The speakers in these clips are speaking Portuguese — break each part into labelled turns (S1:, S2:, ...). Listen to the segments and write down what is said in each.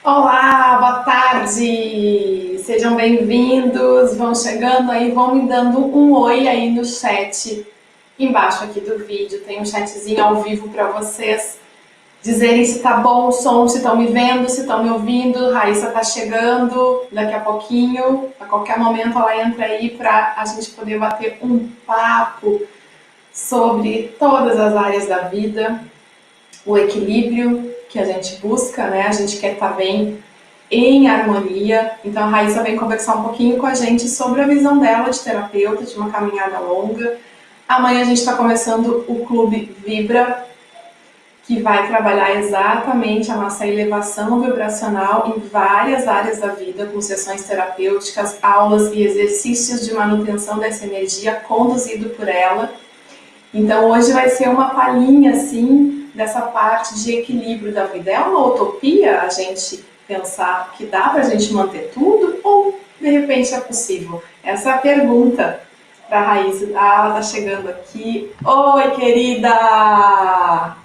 S1: Olá, boa tarde! Sejam bem-vindos, vão chegando aí, vão me dando um oi aí no chat, embaixo aqui do vídeo, tem um chatzinho ao vivo para vocês dizerem se tá bom o som, se estão me vendo, se estão me ouvindo. Raíssa tá chegando daqui a pouquinho, a qualquer momento ela entra aí para a gente poder bater um papo sobre todas as áreas da vida, o equilíbrio que a gente busca, né? A gente quer estar bem em harmonia. Então a Raíssa vem conversar um pouquinho com a gente sobre a visão dela de terapeuta, de uma caminhada longa. Amanhã a gente está começando o Clube Vibra, que vai trabalhar exatamente a nossa elevação vibracional em várias áreas da vida, com sessões terapêuticas, aulas e exercícios de manutenção dessa energia conduzido por ela. Então hoje vai ser uma palhinha assim dessa parte de equilíbrio da vida. É uma utopia a gente pensar que dá para a gente manter tudo ou de repente é possível? Essa é a pergunta para a Raíssa. Ah, ela está chegando aqui. Oi, querida!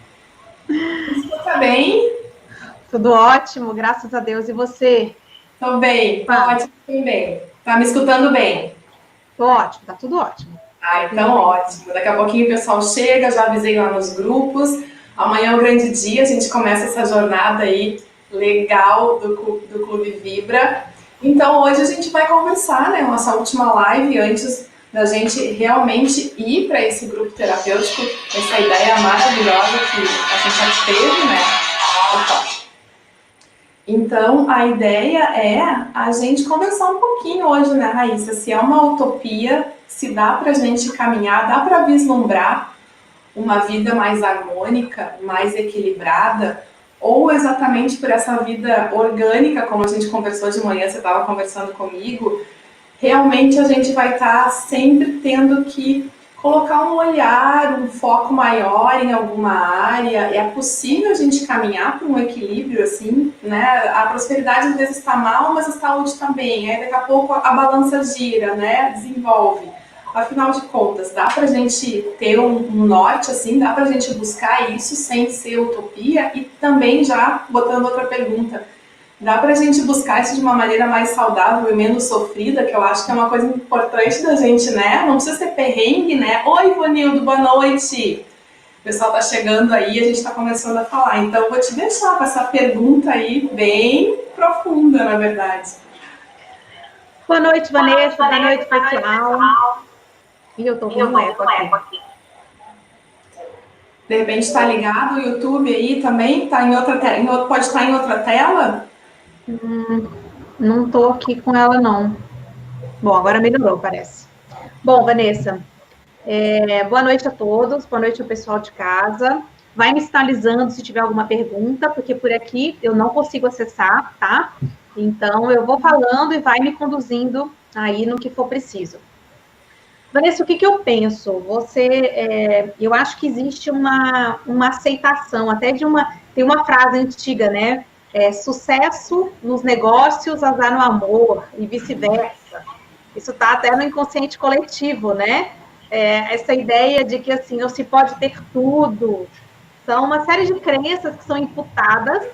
S1: Me escuta bem?
S2: Tudo ótimo, graças a Deus. E você?
S1: Tô bem, tô
S2: Pá,
S1: ótimo também. Tá me escutando bem?
S2: tô ótimo, tá tudo ótimo. Tô
S1: Ah,
S2: ouvindo
S1: então
S2: bem.
S1: ótimo. Daqui a pouquinho o pessoal chega, já avisei lá nos grupos. Amanhã é um grande dia, a gente começa essa jornada aí legal do Clube Vibra. Então hoje a gente vai conversar, né? Nossa última live antes da gente realmente ir para esse grupo terapêutico, essa ideia maravilhosa que a gente já teve, né? Opa. Então, a ideia é a gente conversar um pouquinho hoje, né, Raíssa? Se é uma utopia, se dá para a gente caminhar, dá para vislumbrar uma vida mais harmônica, mais equilibrada, ou exatamente por essa vida orgânica, como a gente conversou de manhã, você estava conversando comigo, realmente a gente vai estar sempre tendo que colocar um olhar, um foco maior em alguma área. É possível a gente caminhar para um equilíbrio assim, né? A prosperidade às vezes está mal, mas a saúde está bem. Aí daqui a pouco a balança gira, né? Desenvolve. Afinal de contas, dá para a gente ter um norte assim, dá para a gente buscar isso sem ser utopia? E também já botando outra pergunta, dá pra gente buscar isso de uma maneira mais saudável e menos sofrida, que eu acho que é uma coisa importante da gente, né? Não precisa ser perrengue, né? Oi, Ivanildo, boa noite. O pessoal tá chegando aí, a gente tá começando a falar. Então, eu vou te deixar com essa pergunta aí, bem profunda, na verdade.
S2: Boa noite, Vanessa. Boa noite, pessoal. E eu tô ouvindo um eco aqui.
S1: De repente tá ligado o YouTube aí também? Tá em outra pode estar em outra tela?
S2: Não tô aqui com ela, não. Bom, agora melhorou, parece. Bom, Vanessa, boa noite a todos, boa noite ao pessoal de casa. Vai me sinalizando se tiver alguma pergunta, porque por aqui eu não consigo acessar, tá? Então, eu vou falando e vai me conduzindo aí no que for preciso. Vanessa, o que eu penso? Eu acho que existe uma aceitação, até tem uma frase antiga, né? Sucesso nos negócios, azar no amor, e vice-versa. Isso está até no inconsciente coletivo, né? Essa ideia de que, assim, não se pode ter tudo. São uma série de crenças que são imputadas,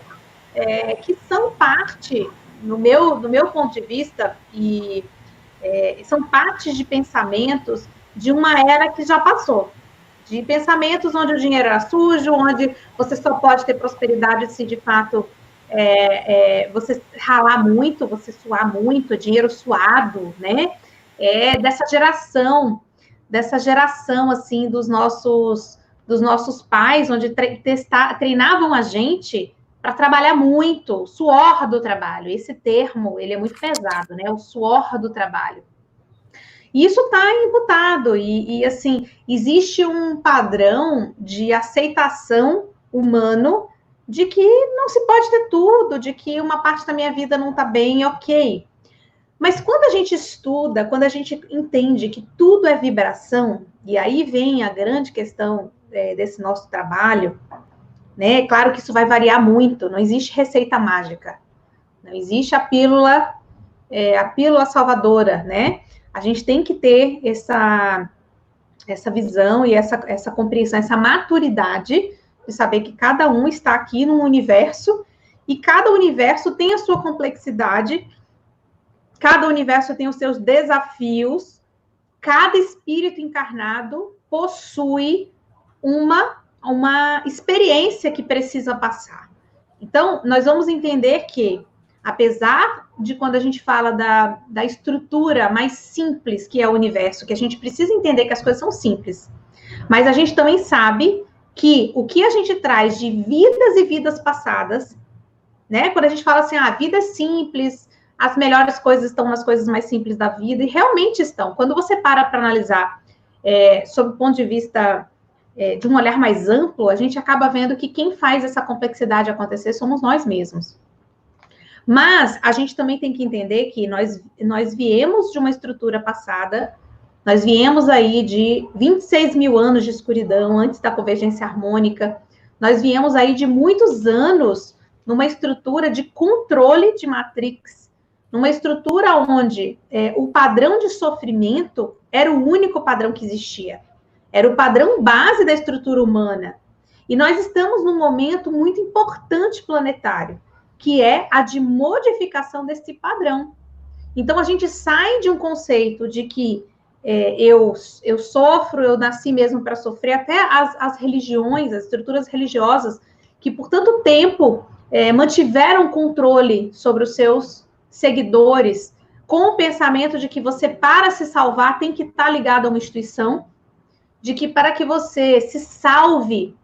S2: que são parte, no meu ponto de vista, são partes de pensamentos de uma era que já passou. De pensamentos onde o dinheiro era sujo, onde você só pode ter prosperidade se de fato você ralar muito, você suar muito, dinheiro suado, né? Dessa geração assim dos nossos pais, onde treinavam a gente para trabalhar muito, o suor do trabalho. Esse termo, ele é muito pesado, né? O suor do trabalho. E isso está imputado, assim, existe um padrão de aceitação humano de que não se pode ter tudo, de que uma parte da minha vida não está bem, ok. Mas quando a gente estuda, quando a gente entende que tudo é vibração, e aí vem a grande questão desse nosso trabalho, né? Claro que isso vai variar muito, não existe receita mágica, não existe a pílula salvadora, né? A gente tem que ter essa visão e essa compreensão, essa maturidade de saber que cada um está aqui num universo e cada universo tem a sua complexidade, cada universo tem os seus desafios, cada espírito encarnado possui uma experiência que precisa passar. Então, nós vamos entender que, apesar de quando a gente fala da estrutura mais simples que é o universo, que a gente precisa entender que as coisas são simples, mas a gente também sabe que o que a gente traz de vidas e vidas passadas, né? Quando a gente fala assim, vida é simples, as melhores coisas estão nas coisas mais simples da vida, e realmente estão. Quando você para analisar sob o ponto de vista de um olhar mais amplo, a gente acaba vendo que quem faz essa complexidade acontecer somos nós mesmos. Mas a gente também tem que entender que nós viemos de uma estrutura passada, nós viemos aí de 26 mil anos de escuridão, antes da convergência harmônica, nós viemos aí de muitos anos numa estrutura de controle de Matrix, numa estrutura onde o padrão de sofrimento era o único padrão que existia. Era o padrão base da estrutura humana. E nós estamos num momento muito importante planetário, que é a de modificação desse padrão. Então, a gente sai de um conceito de que eu sofro, eu nasci mesmo para sofrer, até as religiões, as estruturas religiosas, que por tanto tempo mantiveram controle sobre os seus seguidores, com o pensamento de que você, para se salvar, tem que estar ligado a uma instituição, de que para que você se salve,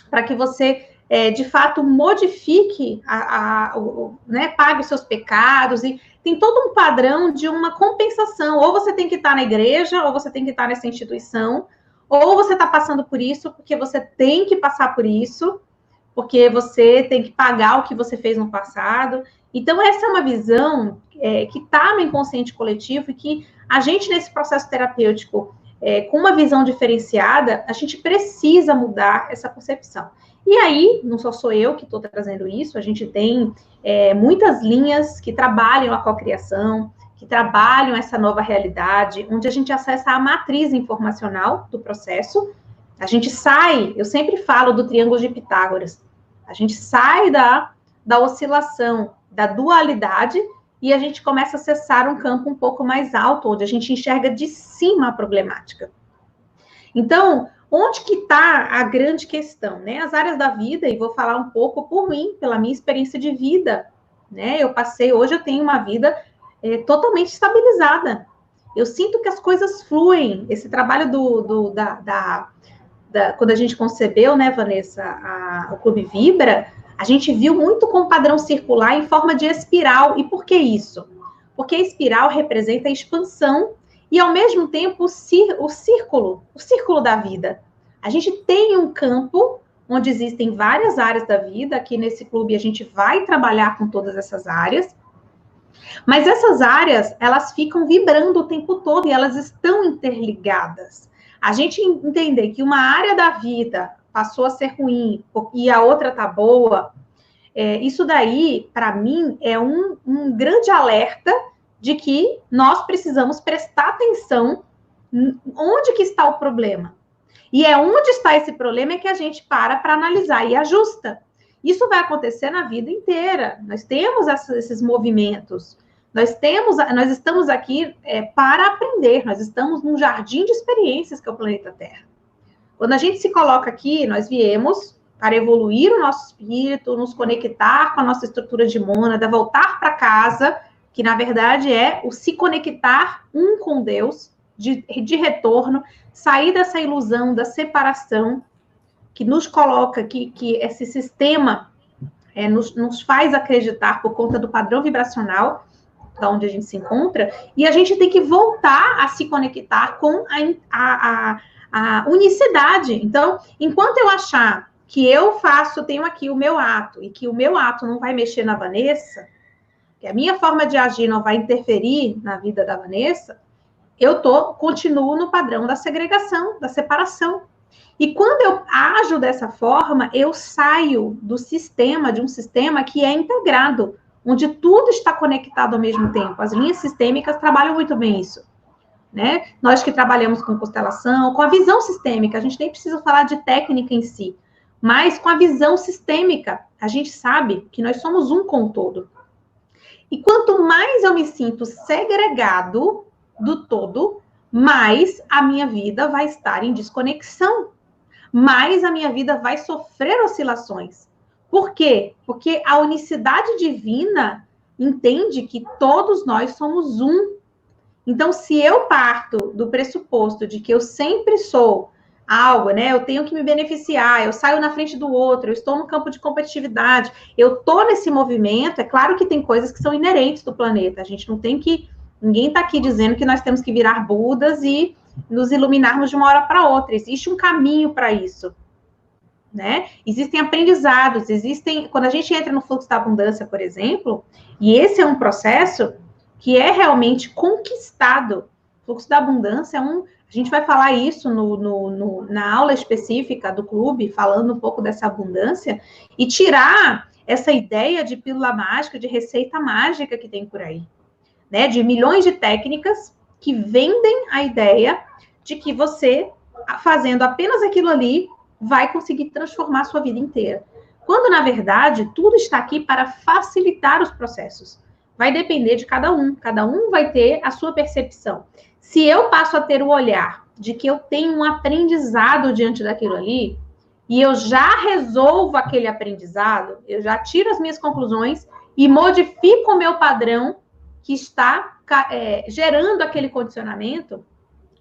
S2: para que você, de fato, modifique, pague os seus pecados, e tem todo um padrão de uma compensação, ou você tem que estar na igreja, ou você tem que estar nessa instituição, ou você está passando por isso porque você tem que passar por isso, porque você tem que pagar o que você fez no passado. Então, essa é uma visão que está no inconsciente coletivo e que a gente, nesse processo terapêutico, com uma visão diferenciada, a gente precisa mudar essa concepção. E aí, não sou eu que estou trazendo isso, a gente tem muitas linhas que trabalham a cocriação, que trabalham essa nova realidade, onde a gente acessa a matriz informacional do processo. A gente sai, eu sempre falo do triângulo de Pitágoras, a gente sai da oscilação, da dualidade, e a gente começa a acessar um campo um pouco mais alto, onde a gente enxerga de cima a problemática. Então, onde que está a grande questão, né? As áreas da vida, e vou falar um pouco por mim, pela minha experiência de vida, né? Hoje eu tenho uma vida totalmente estabilizada. Eu sinto que as coisas fluem. Esse trabalho quando a gente concebeu, né, Vanessa, o Clube Vibra, a gente viu muito com o padrão circular em forma de espiral. E por que isso? Porque a espiral representa a expansão e, ao mesmo tempo, o círculo da vida. A gente tem um campo onde existem várias áreas da vida. Aqui nesse clube a gente vai trabalhar com todas essas áreas. Mas essas áreas, elas ficam vibrando o tempo todo e elas estão interligadas. A gente entender que uma área da vida passou a ser ruim e a outra tá boa, isso daí, para mim, é um grande alerta de que nós precisamos prestar atenção onde que está o problema. E onde está esse problema que a gente para analisar e ajusta. Isso vai acontecer na vida inteira. Nós temos esses movimentos. Nós estamos aqui para aprender. Nós estamos num jardim de experiências que é o planeta Terra. Quando a gente se coloca aqui, nós viemos para evoluir o nosso espírito, nos conectar com a nossa estrutura de mônada, voltar para casa, que na verdade é o se conectar um com Deus, de retorno, sair dessa ilusão da separação, que nos coloca, que esse sistema nos faz acreditar por conta do padrão vibracional, da onde a gente se encontra, e a gente tem que voltar a se conectar com a unicidade. Então, enquanto eu achar que tenho aqui o meu ato, e que o meu ato não vai mexer na Vanessa, que a minha forma de agir não vai interferir na vida da Vanessa, eu continuo no padrão da segregação, da separação. E quando eu ajo dessa forma, eu saio de um sistema que é integrado, onde tudo está conectado ao mesmo tempo. As linhas sistêmicas trabalham muito bem isso, né? Nós que trabalhamos com constelação, com a visão sistêmica, a gente nem precisa falar de técnica em si, mas com a visão sistêmica, a gente sabe que nós somos um com o todo. E quanto mais eu me sinto segregado do todo, mais a minha vida vai estar em desconexão, mais a minha vida vai sofrer oscilações. Por quê? Porque a unicidade divina entende que todos nós somos um. Então, se eu parto do pressuposto de que eu sempre sou algo, né? Eu tenho que me beneficiar, eu saio na frente do outro, eu estou no campo de competitividade, eu estou nesse movimento, é claro que tem coisas que são inerentes do planeta, a gente não tem que, ninguém está aqui dizendo que nós temos que virar Budas e nos iluminarmos de uma hora para outra, existe um caminho para isso, né? Existem aprendizados, quando a gente entra no fluxo da abundância, por exemplo, e esse é um processo que é realmente conquistado. O fluxo da abundância a gente vai falar isso na aula específica do clube, falando um pouco dessa abundância, e tirar essa ideia de pílula mágica, de receita mágica que tem por aí, né? De milhões de técnicas que vendem a ideia de que você, fazendo apenas aquilo ali, vai conseguir transformar a sua vida inteira. Quando, na verdade, tudo está aqui para facilitar os processos. Vai depender de cada um vai ter a sua percepção. Se eu passo a ter o olhar de que eu tenho um aprendizado diante daquilo ali, e eu já resolvo aquele aprendizado, eu já tiro as minhas conclusões e modifico o meu padrão que está gerando aquele condicionamento,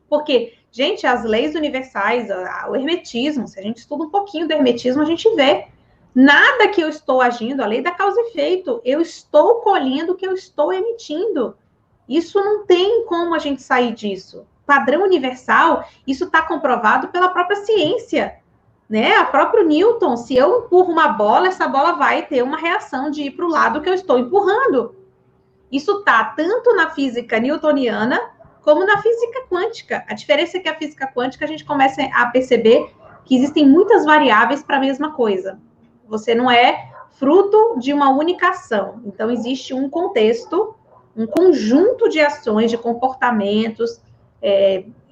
S2: porque, gente, as leis universais, o hermetismo, se a gente estuda um pouquinho do hermetismo, a gente vê nada que eu estou agindo, a lei da causa e efeito, eu estou colhendo o que eu estou emitindo. Isso não tem como a gente sair disso. Padrão universal, isso está comprovado pela própria ciência, né? A próprio Newton, se eu empurro uma bola, essa bola vai ter uma reação de ir para o lado que eu estou empurrando. Isso está tanto na física newtoniana como na física quântica. A diferença é que a física quântica a gente começa a perceber que existem muitas variáveis para a mesma coisa. Você não é fruto de uma única ação. Então, existe um contexto, um conjunto de ações, de comportamentos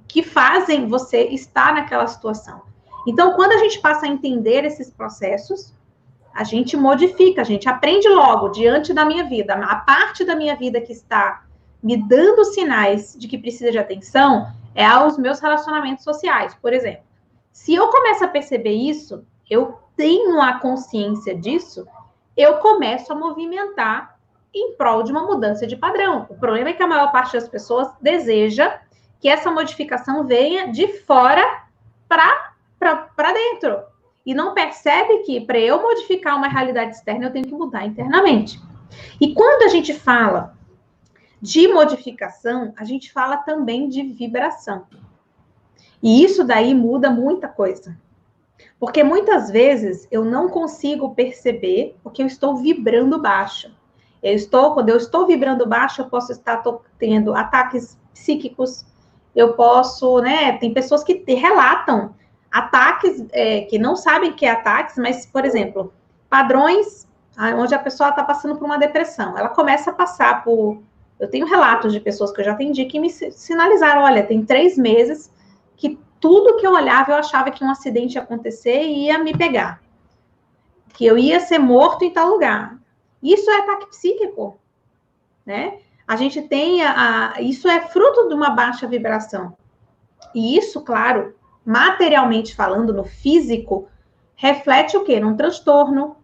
S2: que fazem você estar naquela situação. Então, quando a gente passa a entender esses processos, a gente modifica, a gente aprende logo, diante da minha vida. A parte da minha vida que está me dando sinais de que precisa de atenção é aos meus relacionamentos sociais. Por exemplo, se eu começo a perceber isso, eu tenho a consciência disso, eu começo a movimentar em prol de uma mudança de padrão. O problema é que a maior parte das pessoas deseja que essa modificação venha de fora para dentro. E não percebe que, para eu modificar uma realidade externa, eu tenho que mudar internamente. E quando a gente fala de modificação, a gente fala também de vibração. E isso daí muda muita coisa. Porque muitas vezes eu não consigo perceber porque eu estou vibrando baixo. Quando eu estou vibrando baixo, eu posso estar tendo ataques psíquicos, eu posso, né? Tem pessoas que relatam ataques que não sabem que é ataques, mas, por exemplo, padrões onde a pessoa está passando por uma depressão. Ela começa a passar por... Eu tenho relatos de pessoas que eu já atendi que me sinalizaram, olha, tem 3 meses que tudo que eu olhava, eu achava que um acidente ia acontecer e ia me pegar. Que eu ia ser morto em tal lugar. Isso é ataque psíquico, né? A gente tem... Isso é fruto de uma baixa vibração. E isso, claro, materialmente falando, no físico, reflete o quê? Num transtorno,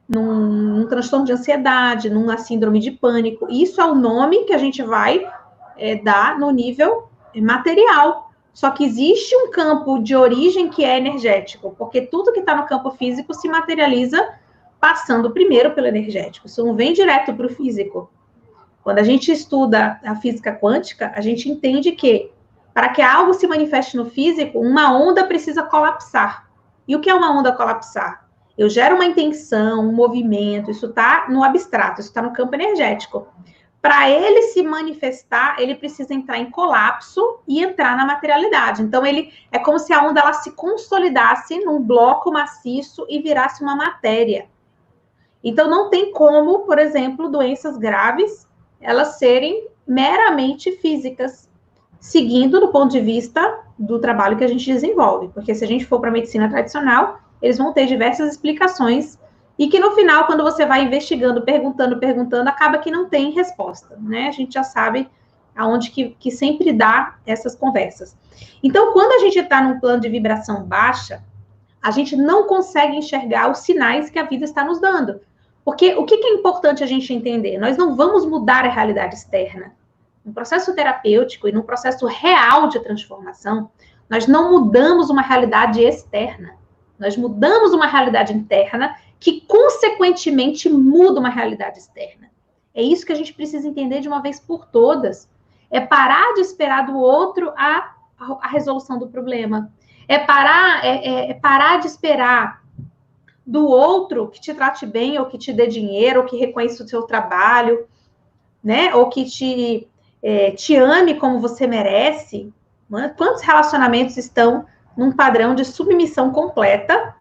S2: num transtorno de ansiedade, numa síndrome de pânico. Isso é o nome que a gente vai dar no nível material. Só que existe um campo de origem que é energético, porque tudo que está no campo físico se materializa passando primeiro pelo energético. Isso não vem direto para o físico. Quando a gente estuda a física quântica, a gente entende que para que algo se manifeste no físico, uma onda precisa colapsar. E o que é uma onda colapsar? Eu gero uma intenção, um movimento, isso está no abstrato, isso está no campo energético. Para ele se manifestar, ele precisa entrar em colapso e entrar na materialidade. Então, é como se a onda ela se consolidasse num bloco maciço e virasse uma matéria. Então, não tem como, por exemplo, doenças graves, elas serem meramente físicas, seguindo do ponto de vista do trabalho que a gente desenvolve. Porque se a gente for para a medicina tradicional, eles vão ter diversas explicações e que no final, quando você vai investigando, perguntando, acaba que não tem resposta, né? A gente já sabe aonde que sempre dá essas conversas. Então, quando a gente está num plano de vibração baixa, a gente não consegue enxergar os sinais que a vida está nos dando. Porque o que é importante a gente entender? Nós não vamos mudar a realidade externa. No processo terapêutico e no processo real de transformação, nós não mudamos uma realidade externa. Nós mudamos uma realidade interna que, consequentemente, muda uma realidade externa. É isso que a gente precisa entender de uma vez por todas. É parar de esperar do outro a resolução do problema. É parar de esperar do outro que te trate bem, ou que te dê dinheiro, ou que reconheça o seu trabalho, né? Ou que te ame como você merece. Quantos relacionamentos estão num padrão de submissão completa,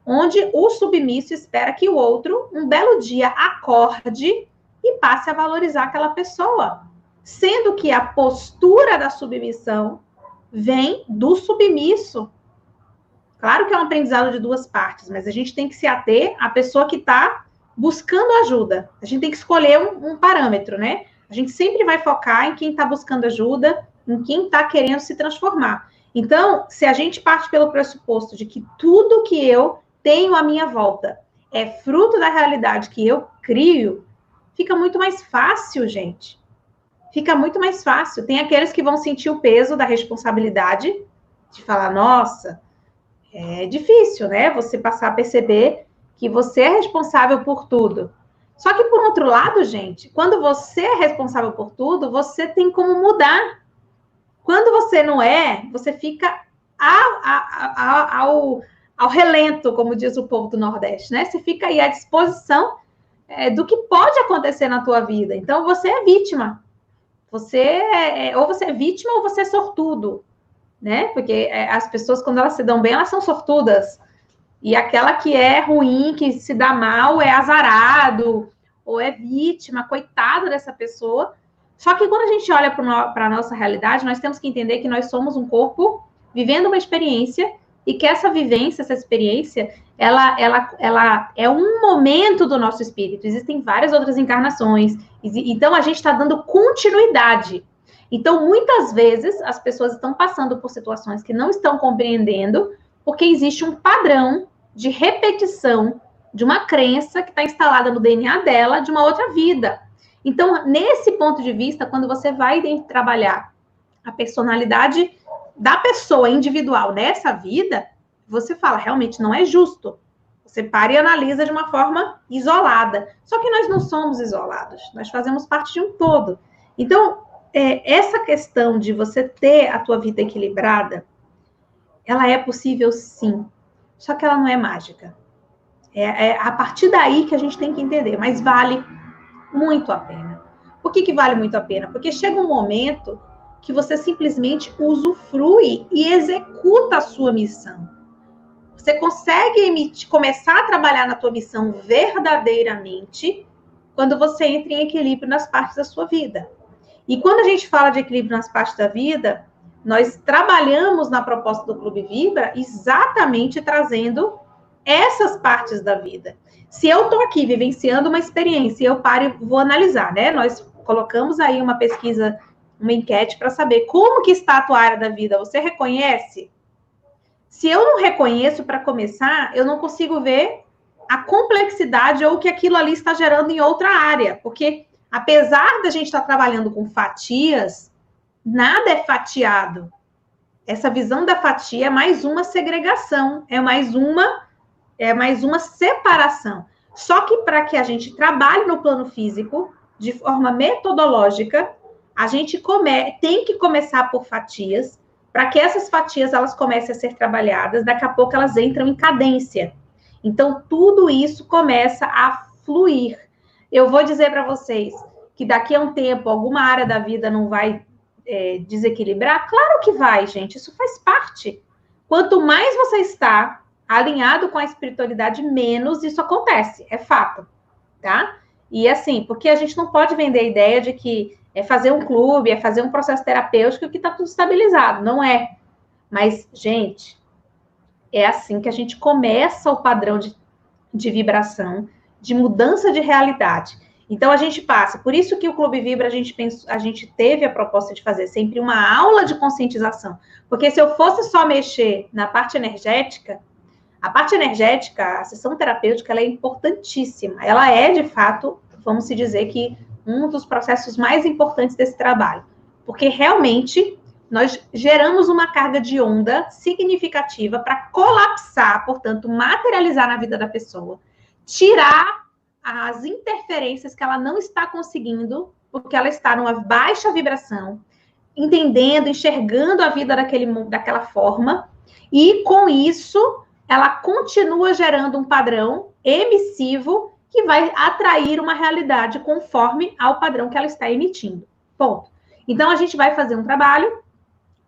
S2: onde o submisso espera que o outro, um belo dia, acorde e passe a valorizar aquela pessoa, sendo que a postura da submissão vem do submisso. Claro que é um aprendizado de duas partes, mas a gente tem que se ater à pessoa que está buscando ajuda. A gente tem que escolher um parâmetro, né? A gente sempre vai focar em quem está buscando ajuda, em quem está querendo se transformar. Então, se a gente parte pelo pressuposto de que tudo que eu tenho à minha volta é fruto da realidade que eu crio, fica muito mais fácil, gente. Fica muito mais fácil. Tem aqueles que vão sentir o peso da responsabilidade, de falar, nossa, é difícil, né? Você passar a perceber que você é responsável por tudo. Só que, por outro lado, gente, quando você é responsável por tudo, você tem como mudar. Quando você não é, você fica ao relento, como diz o povo do Nordeste, né? Você fica aí à disposição do que pode acontecer na tua vida. Então, você é vítima. Ou você é vítima ou você é sortudo, né? Porque as pessoas, quando elas se dão bem, elas são sortudas. E aquela que é ruim, que se dá mal, é azarado, ou é vítima, coitado dessa pessoa. Só que quando a gente olha para a nossa realidade, nós temos que entender que nós somos um corpo vivendo uma experiência, e que essa vivência, essa experiência, ela é um momento do nosso espírito. Existem várias outras encarnações. Então, a gente está dando continuidade. Então, muitas vezes, as pessoas estão passando por situações que não estão compreendendo, porque existe um padrão de repetição de uma crença que está instalada no DNA dela de uma outra vida. Então, nesse ponto de vista, quando você vai trabalhar a personalidade da pessoa individual nessa vida, você fala, realmente não é justo. Você para e analisa de uma forma isolada. Só que nós não somos isolados, nós fazemos parte de um todo. Então, essa questão de você ter a tua vida equilibrada, ela é possível sim, só que ela não é mágica. É a partir daí que a gente tem que entender, mas vale muito a pena. Por que vale muito a pena? Porque chega um momento que você simplesmente usufrui e executa a sua missão. Você consegue começar a trabalhar na tua missão verdadeiramente quando você entra em equilíbrio nas partes da sua vida. E quando a gente fala de equilíbrio nas partes da vida, nós trabalhamos na proposta do Clube Vibra exatamente trazendo essas partes da vida. Se eu estou aqui vivenciando uma experiência, eu paro e vou analisar, né? Nós colocamos aí uma pesquisa, uma enquete para saber como que está a tua área da vida. Você reconhece? Se eu não reconheço, para começar, eu não consigo ver a complexidade ou o que aquilo ali está gerando em outra área. Porque, apesar da gente estar trabalhando com fatias, nada é fatiado. Essa visão da fatia é mais uma segregação, é mais uma separação. Só que para que a gente trabalhe no plano físico, de forma metodológica, a gente tem que começar por fatias, para que essas fatias elas comecem a ser trabalhadas, daqui a pouco elas entram em cadência. Então, tudo isso começa a fluir. Eu vou dizer para vocês que daqui a um tempo, alguma área da vida não vai desequilibrar? Claro que vai, gente, isso faz parte. Quanto mais você está alinhado com a espiritualidade, menos isso acontece, é fato, tá? E assim, porque a gente não pode vender a ideia de que é fazer um clube, é fazer um processo terapêutico que está tudo estabilizado, não é. Mas, gente, é assim que a gente começa o padrão de de vibração, de mudança de realidade. Então, a gente passa, por isso que o Clube Vibra, a gente teve a proposta de fazer sempre uma aula de conscientização, porque se eu fosse só mexer na parte energética, a parte energética, a sessão terapêutica, ela é importantíssima, ela é, de fato, vamos se dizer que um dos processos mais importantes desse trabalho, porque realmente nós geramos uma carga de onda significativa para colapsar, portanto, materializar na vida da pessoa, tirar as interferências que ela não está conseguindo, porque ela está numa baixa vibração, entendendo, enxergando a vida daquela forma, e com isso ela continua gerando um padrão emissivo que vai atrair uma realidade conforme ao padrão que ela está emitindo. Ponto. Então, a gente vai fazer um trabalho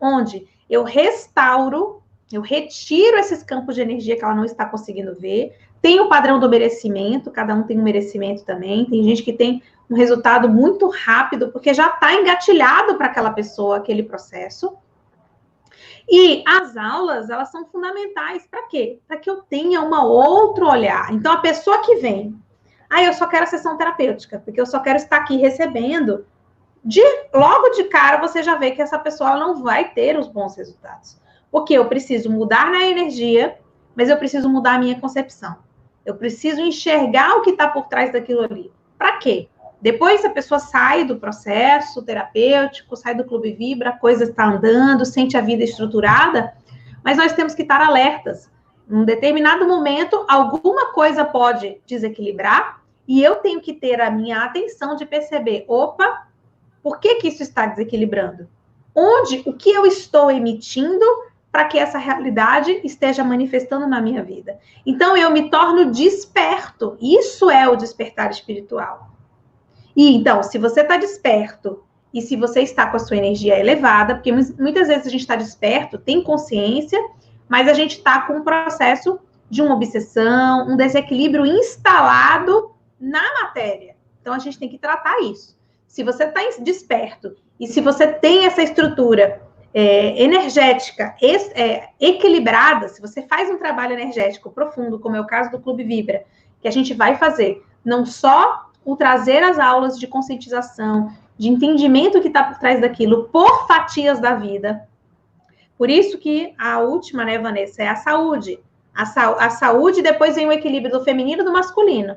S2: onde eu restauro, eu retiro esses campos de energia que ela não está conseguindo ver. Tem o padrão do merecimento, cada um tem um merecimento também. Tem gente que tem um resultado muito rápido, porque já está engatilhado para aquela pessoa, aquele processo. E as aulas, elas são fundamentais para quê? Para que eu tenha um outro olhar. Então, a pessoa que vem, eu só quero a sessão terapêutica, porque eu só quero estar aqui recebendo, logo de cara você já vê que essa pessoa não vai ter os bons resultados. Porque eu preciso mudar na energia, mas eu preciso mudar a minha concepção. Eu preciso enxergar o que está por trás daquilo ali. Para quê? Depois a pessoa sai do processo terapêutico, sai do Clube Vibra, a coisa está andando, sente a vida estruturada, mas nós temos que estar alertas. Em um determinado momento, alguma coisa pode desequilibrar e eu tenho que ter a minha atenção de perceber, opa, por que isso está desequilibrando? O que eu estou emitindo para que essa realidade esteja manifestando na minha vida? Então, eu me torno desperto. Isso é o despertar espiritual. E, então, se você está desperto e se você está com a sua energia elevada, porque muitas vezes a gente está desperto, tem consciência, mas a gente está com um processo de uma obsessão, um desequilíbrio instalado na matéria. Então, a gente tem que tratar isso. Se você está desperto e se você tem essa estrutura energética equilibrada, se você faz um trabalho energético profundo, como é o caso do Clube Vibra, que a gente vai fazer, não só o trazer as aulas de conscientização, de entendimento que está por trás daquilo, por fatias da vida. Por isso que a última, né, Vanessa, é a saúde. A saúde, depois vem o equilíbrio do feminino e do masculino.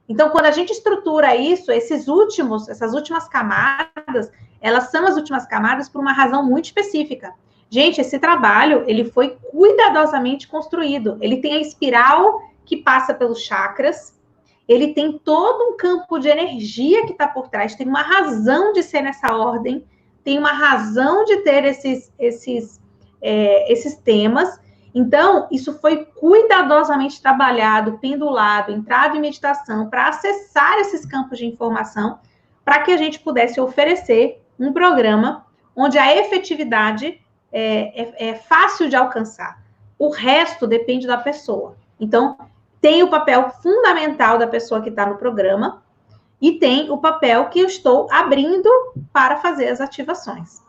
S2: Então, quando a gente estrutura isso, essas últimas camadas, elas são as últimas camadas por uma razão muito específica. Gente, esse trabalho, ele foi cuidadosamente construído. Ele tem a espiral que passa pelos chakras, ele tem todo um campo de energia que está por trás, tem uma razão de ser nessa ordem, tem uma razão de ter esses temas. Então, isso foi cuidadosamente trabalhado, pendulado, entrado em meditação, para acessar esses campos de informação, para que a gente pudesse oferecer um programa onde a efetividade é fácil de alcançar. O resto depende da pessoa. Então, tem o papel fundamental da pessoa que está no programa e tem o papel que eu estou abrindo para fazer as ativações.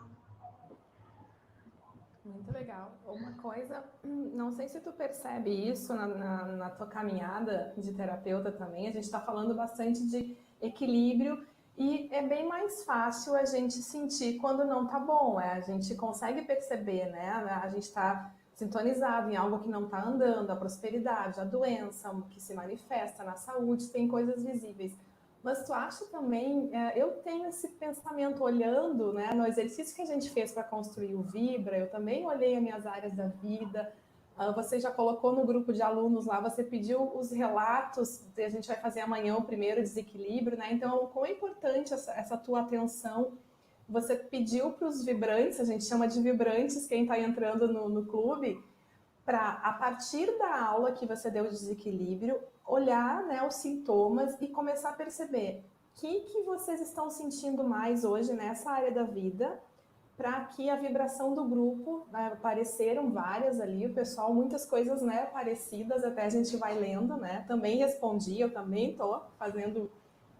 S1: Muito legal. Uma coisa, não sei se tu percebe isso na tua caminhada de terapeuta também, a gente está falando bastante de equilíbrio e é bem mais fácil a gente sentir quando não tá bom, a gente consegue perceber, né? A gente está sintonizado em algo que não está andando, a prosperidade, a doença que se manifesta na saúde, tem coisas visíveis. Mas tu acha também, eu tenho esse pensamento olhando, né, no exercício que a gente fez para construir o Vibra, eu também olhei as minhas áreas da vida, você já colocou no grupo de alunos lá, você pediu os relatos, a gente vai fazer amanhã o primeiro desequilíbrio, né, então quão é importante essa tua atenção, você pediu para os vibrantes, a gente chama de vibrantes, quem está entrando no clube, para, a partir da aula que você deu de desequilíbrio, olhar, né, os sintomas e começar a perceber o que vocês estão sentindo mais hoje nessa área da vida, para que a vibração do grupo, né, apareceram várias ali, o pessoal, muitas coisas, né, parecidas, até a gente vai lendo, né, também respondi, eu também estou fazendo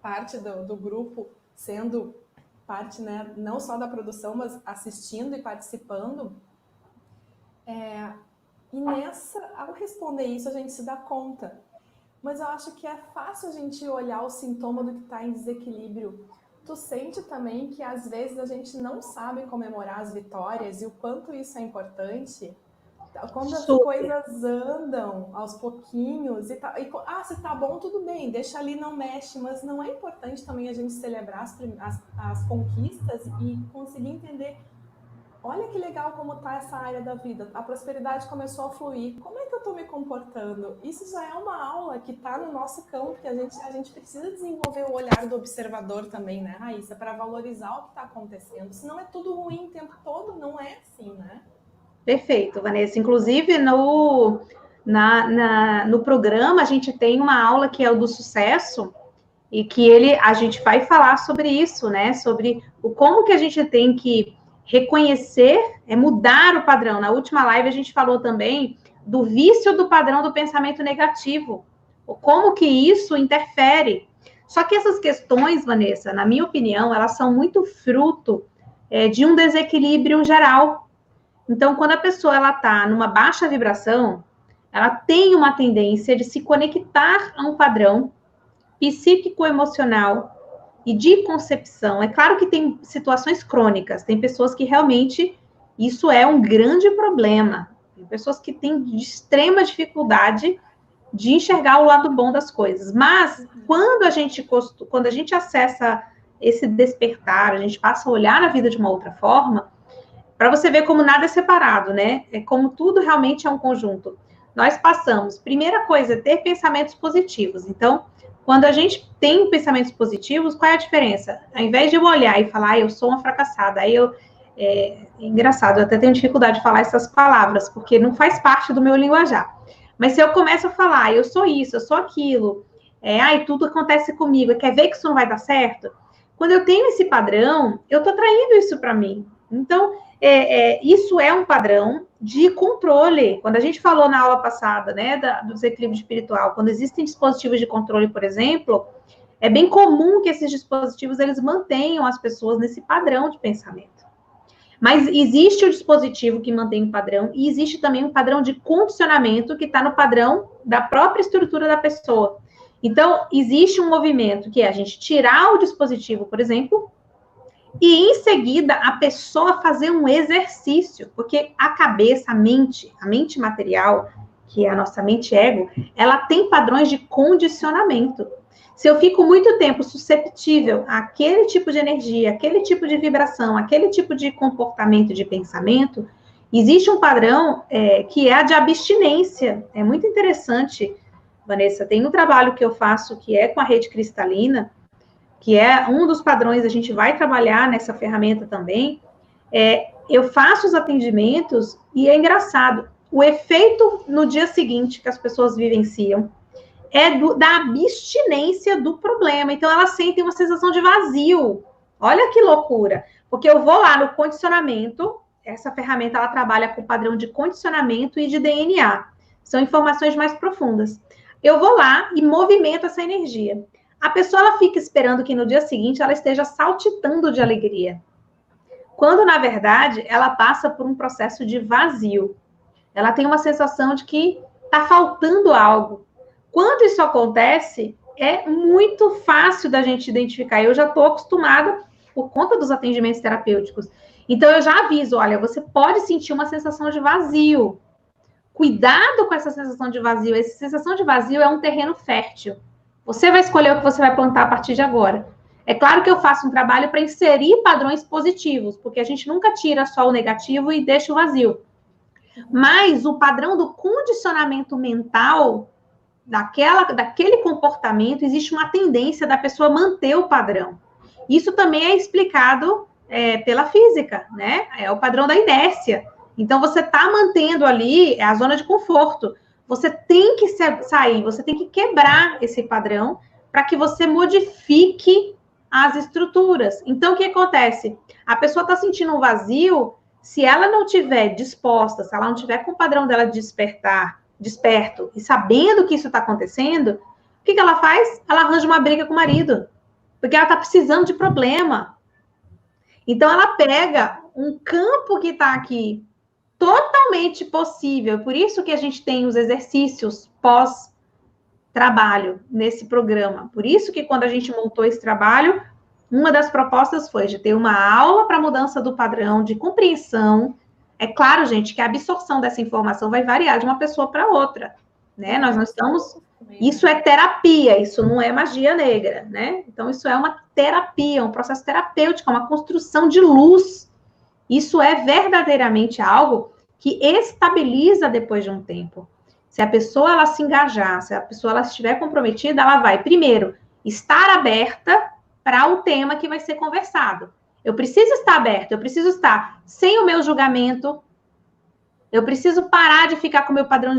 S1: parte do grupo, sendo parte, né, não só da produção, mas assistindo e participando. E ao responder isso, a gente se dá conta. Mas eu acho que é fácil a gente olhar o sintoma do que está em desequilíbrio. Tu sente também que às vezes a gente não sabe comemorar as vitórias e o quanto isso é importante? Quando as
S2: Super.
S1: coisas andam aos pouquinhos, se tá bom, tudo bem, deixa ali, não mexe, mas não é importante também a gente celebrar as conquistas e conseguir entender, olha que legal como tá essa área da vida, a prosperidade começou a fluir, como é que eu tô me comportando? Isso já é uma aula que tá no nosso campo, que a gente precisa desenvolver o olhar do observador também, né, Raíssa, para valorizar o que tá acontecendo, senão é tudo ruim o tempo todo, não é assim, né?
S2: Perfeito, Vanessa. Inclusive, no programa, a gente tem uma aula que é o do sucesso, e que a gente vai falar sobre isso, né? Sobre como que a gente tem que reconhecer, mudar o padrão. Na última live, a gente falou também do vício do padrão do pensamento negativo, como que isso interfere. Só que essas questões, Vanessa, na minha opinião, elas são muito fruto de um desequilíbrio geral. Então, quando a pessoa ela está numa baixa vibração, ela tem uma tendência de se conectar a um padrão psíquico-emocional e de concepção. É claro que tem situações crônicas, tem pessoas que realmente isso é um grande problema. Tem pessoas que têm extrema dificuldade de enxergar o lado bom das coisas. Mas quando a gente acessa esse despertar, a gente passa a olhar a vida de uma outra forma, para você ver como nada é separado, né? É como tudo realmente é um conjunto. Nós passamos, primeira coisa, ter pensamentos positivos. Então, quando a gente tem pensamentos positivos, qual é a diferença? Ao invés de eu olhar e falar, eu sou uma fracassada, engraçado, eu até tenho dificuldade de falar essas palavras, porque não faz parte do meu linguajar. Mas se eu começo a falar, eu sou isso, eu sou aquilo, tudo acontece comigo, quer ver que isso não vai dar certo? Quando eu tenho esse padrão, eu estou traindo isso para mim. Então, isso é um padrão de controle. Quando a gente falou na aula passada, né, do desequilíbrio espiritual, quando existem dispositivos de controle, por exemplo, é bem comum que esses dispositivos eles mantenham as pessoas nesse padrão de pensamento. Mas existe o dispositivo que mantém o padrão e existe também um padrão de condicionamento que está no padrão da própria estrutura da pessoa. Então, existe um movimento que é a gente tirar o dispositivo, por exemplo, e em seguida a pessoa fazer um exercício, porque a cabeça, a mente material, que é a nossa mente ego, ela tem padrões de condicionamento. Se eu fico muito tempo susceptível àquele tipo de energia, aquele tipo de vibração, aquele tipo de comportamento, de pensamento, existe um padrão que é a de abstinência. É muito interessante, Vanessa. Tem um trabalho que eu faço que é com a rede cristalina, que é um dos padrões, a gente vai trabalhar nessa ferramenta também, eu faço os atendimentos e é engraçado, o efeito no dia seguinte que as pessoas vivenciam da abstinência do problema. Então, elas sentem uma sensação de vazio. Olha que loucura. Porque eu vou lá no condicionamento, essa ferramenta, ela trabalha com o padrão de condicionamento e de DNA. São informações mais profundas. Eu vou lá e movimento essa energia. A pessoa, ela fica esperando que no dia seguinte ela esteja saltitando de alegria. Quando, na verdade, ela passa por um processo de vazio. Ela tem uma sensação de que está faltando algo. Quando isso acontece, é muito fácil da gente identificar. Eu já estou acostumada por conta dos atendimentos terapêuticos. Então, eu já aviso, olha, você pode sentir uma sensação de vazio. Cuidado com essa sensação de vazio. Essa sensação de vazio é um terreno fértil. Você vai escolher o que você vai plantar a partir de agora. É claro que eu faço um trabalho para inserir padrões positivos, porque a gente nunca tira só o negativo e deixa o vazio. Mas o padrão do condicionamento mental, daquele comportamento, existe uma tendência da pessoa manter o padrão. Isso também é explicado pela física, né? É o padrão da inércia. Então, você está mantendo ali a zona de conforto. Você tem que sair, você tem que quebrar esse padrão para que você modifique as estruturas. Então, o que acontece? A pessoa está sentindo um vazio, se ela não estiver disposta, se ela não tiver com o padrão dela de desperto e sabendo que isso está acontecendo, o que ela faz? Ela arranja uma briga com o marido, porque ela está precisando de problema. Então, ela pega um campo que está aqui totalmente possível. Por isso que a gente tem os exercícios trabalho nesse programa. Por isso que quando a gente montou esse trabalho, uma das propostas foi de ter uma aula para mudança do padrão de compreensão. É claro, gente, que a absorção dessa informação vai variar de uma pessoa para outra, né? Nós não estamos... Isso é terapia, isso não é magia negra, né? Então, isso é uma terapia, um processo terapêutico, uma construção de luz. Isso é verdadeiramente algo que estabiliza depois de um tempo. Se a pessoa ela se engajar, se a pessoa ela estiver comprometida, ela vai, primeiro, estar aberta para o tema que vai ser conversado. Eu preciso estar aberta, eu preciso estar sem o meu julgamento, eu preciso parar de ficar com o meu padrão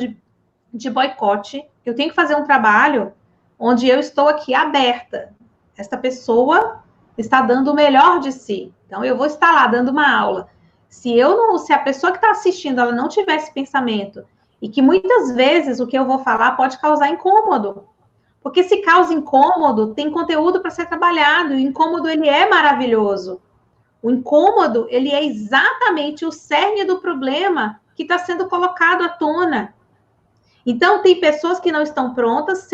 S2: de boicote, eu tenho que fazer um trabalho onde eu estou aqui aberta. Esta pessoa está dando o melhor de si. Então, eu vou estar lá dando uma aula. Se a pessoa que está assistindo, ela não tiver esse pensamento, e que muitas vezes o que eu vou falar pode causar incômodo. Porque se causa incômodo, tem conteúdo para ser trabalhado, e o incômodo, ele é maravilhoso. O incômodo, ele é exatamente o cerne do problema que está sendo colocado à tona. Então, tem pessoas que não estão prontas,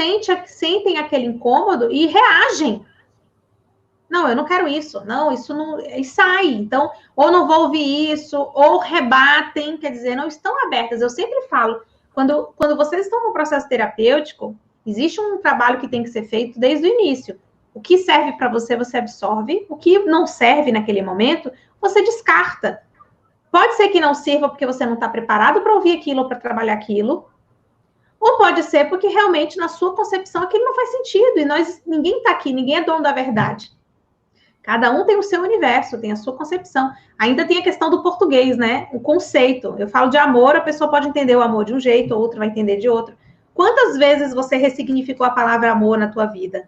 S2: sentem aquele incômodo e reagem. Não, eu não quero isso. Não, isso não... E sai. Então, ou não vou ouvir isso, ou rebatem, quer dizer, não estão abertas. Eu sempre falo, quando vocês estão no processo terapêutico, existe um trabalho que tem que ser feito desde o início. O que serve para você, você absorve. O que não serve naquele momento, você descarta. Pode ser que não sirva porque você não está preparado para ouvir aquilo ou para trabalhar aquilo. Ou pode ser porque realmente, na sua concepção, aquilo não faz sentido. E ninguém está aqui, ninguém é dono da verdade. Cada um tem o seu universo, tem a sua concepção. Ainda tem a questão do português, né? O conceito. Eu falo de amor, a pessoa pode entender o amor de um jeito, a outra vai entender de outro. Quantas vezes você ressignificou a palavra amor na tua vida?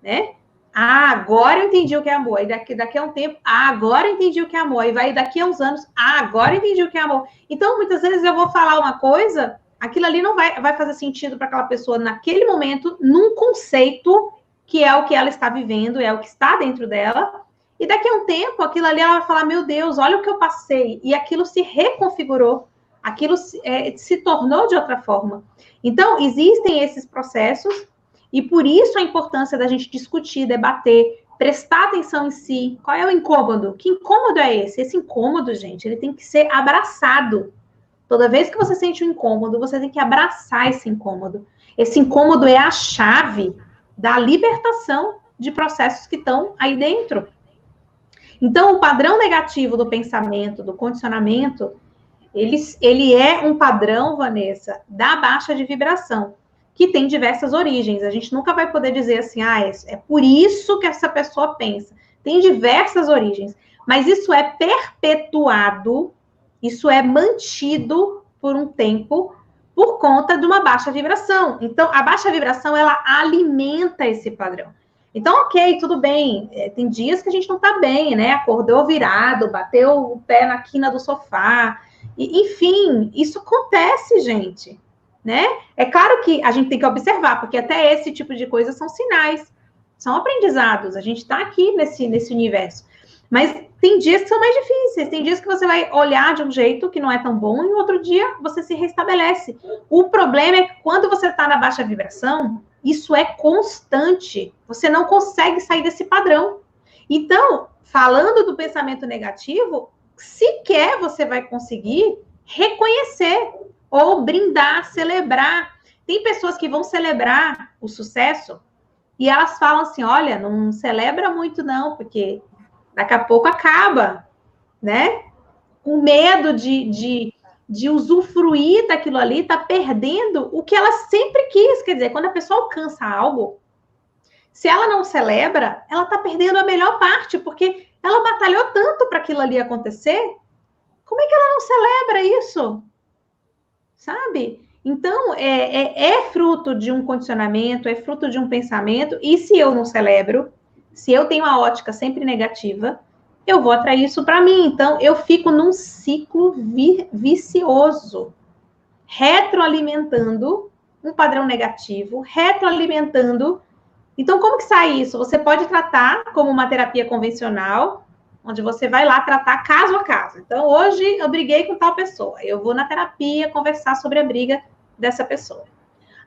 S2: Né? Ah, agora eu entendi o que é amor. Aí daqui a um tempo, agora eu entendi o que é amor. Aí vai daqui a uns anos, agora eu entendi o que é amor. Então, muitas vezes eu vou falar uma coisa, aquilo ali não vai fazer sentido para aquela pessoa naquele momento, num conceito que é o que ela está vivendo, é o que está dentro dela, e daqui a um tempo, aquilo ali, ela vai falar, meu Deus, olha o que eu passei, e aquilo se reconfigurou, aquilo se tornou de outra forma. Então, existem esses processos, e por isso a importância da gente discutir, debater, prestar atenção em si. Qual é o incômodo? Que incômodo é esse? Esse incômodo, gente, ele tem que ser abraçado. Toda vez que você sente um incômodo, você tem que abraçar esse incômodo. Esse incômodo é a chave da libertação de processos que estão aí dentro. Então, o padrão negativo do pensamento, do condicionamento, ele é um padrão, Vanessa, da baixa de vibração, que tem diversas origens. A gente nunca vai poder dizer assim, é por isso que essa pessoa pensa. Tem diversas origens, mas isso é perpetuado, isso é mantido por um tempo, por conta de uma baixa vibração. Então, a baixa vibração, ela alimenta esse padrão. Então, ok, tudo bem. Tem dias que a gente não tá bem, né? Acordou virado, bateu o pé na quina do sofá. Enfim, isso acontece, gente. Né? É claro que a gente tem que observar, porque até esse tipo de coisa são sinais, são aprendizados. A gente tá aqui nesse universo. Mas tem dias que são mais difíceis, tem dias que você vai olhar de um jeito que não é tão bom, e no outro dia você se restabelece. O problema é que quando você está na baixa vibração, isso é constante. Você não consegue sair desse padrão. Então, falando do pensamento negativo, sequer você vai conseguir reconhecer ou brindar, celebrar. Tem pessoas que vão celebrar o sucesso e elas falam assim, olha, não celebra muito não, porque daqui a pouco acaba, né? Com medo de usufruir daquilo ali, tá perdendo o que ela sempre quis. Quer dizer, quando a pessoa alcança algo, se ela não celebra, ela tá perdendo a melhor parte, porque ela batalhou tanto para aquilo ali acontecer. Como é que ela não celebra isso? Sabe? Então, é fruto de um condicionamento, é fruto de um pensamento, e se eu não celebro, se eu tenho a ótica sempre negativa, eu vou atrair isso para mim. Então, eu fico num ciclo vicioso, retroalimentando um padrão negativo, retroalimentando. Então, como que sai isso? Você pode tratar como uma terapia convencional, onde você vai lá tratar caso a caso. Então, hoje eu briguei com tal pessoa, eu vou na terapia conversar sobre a briga dessa pessoa.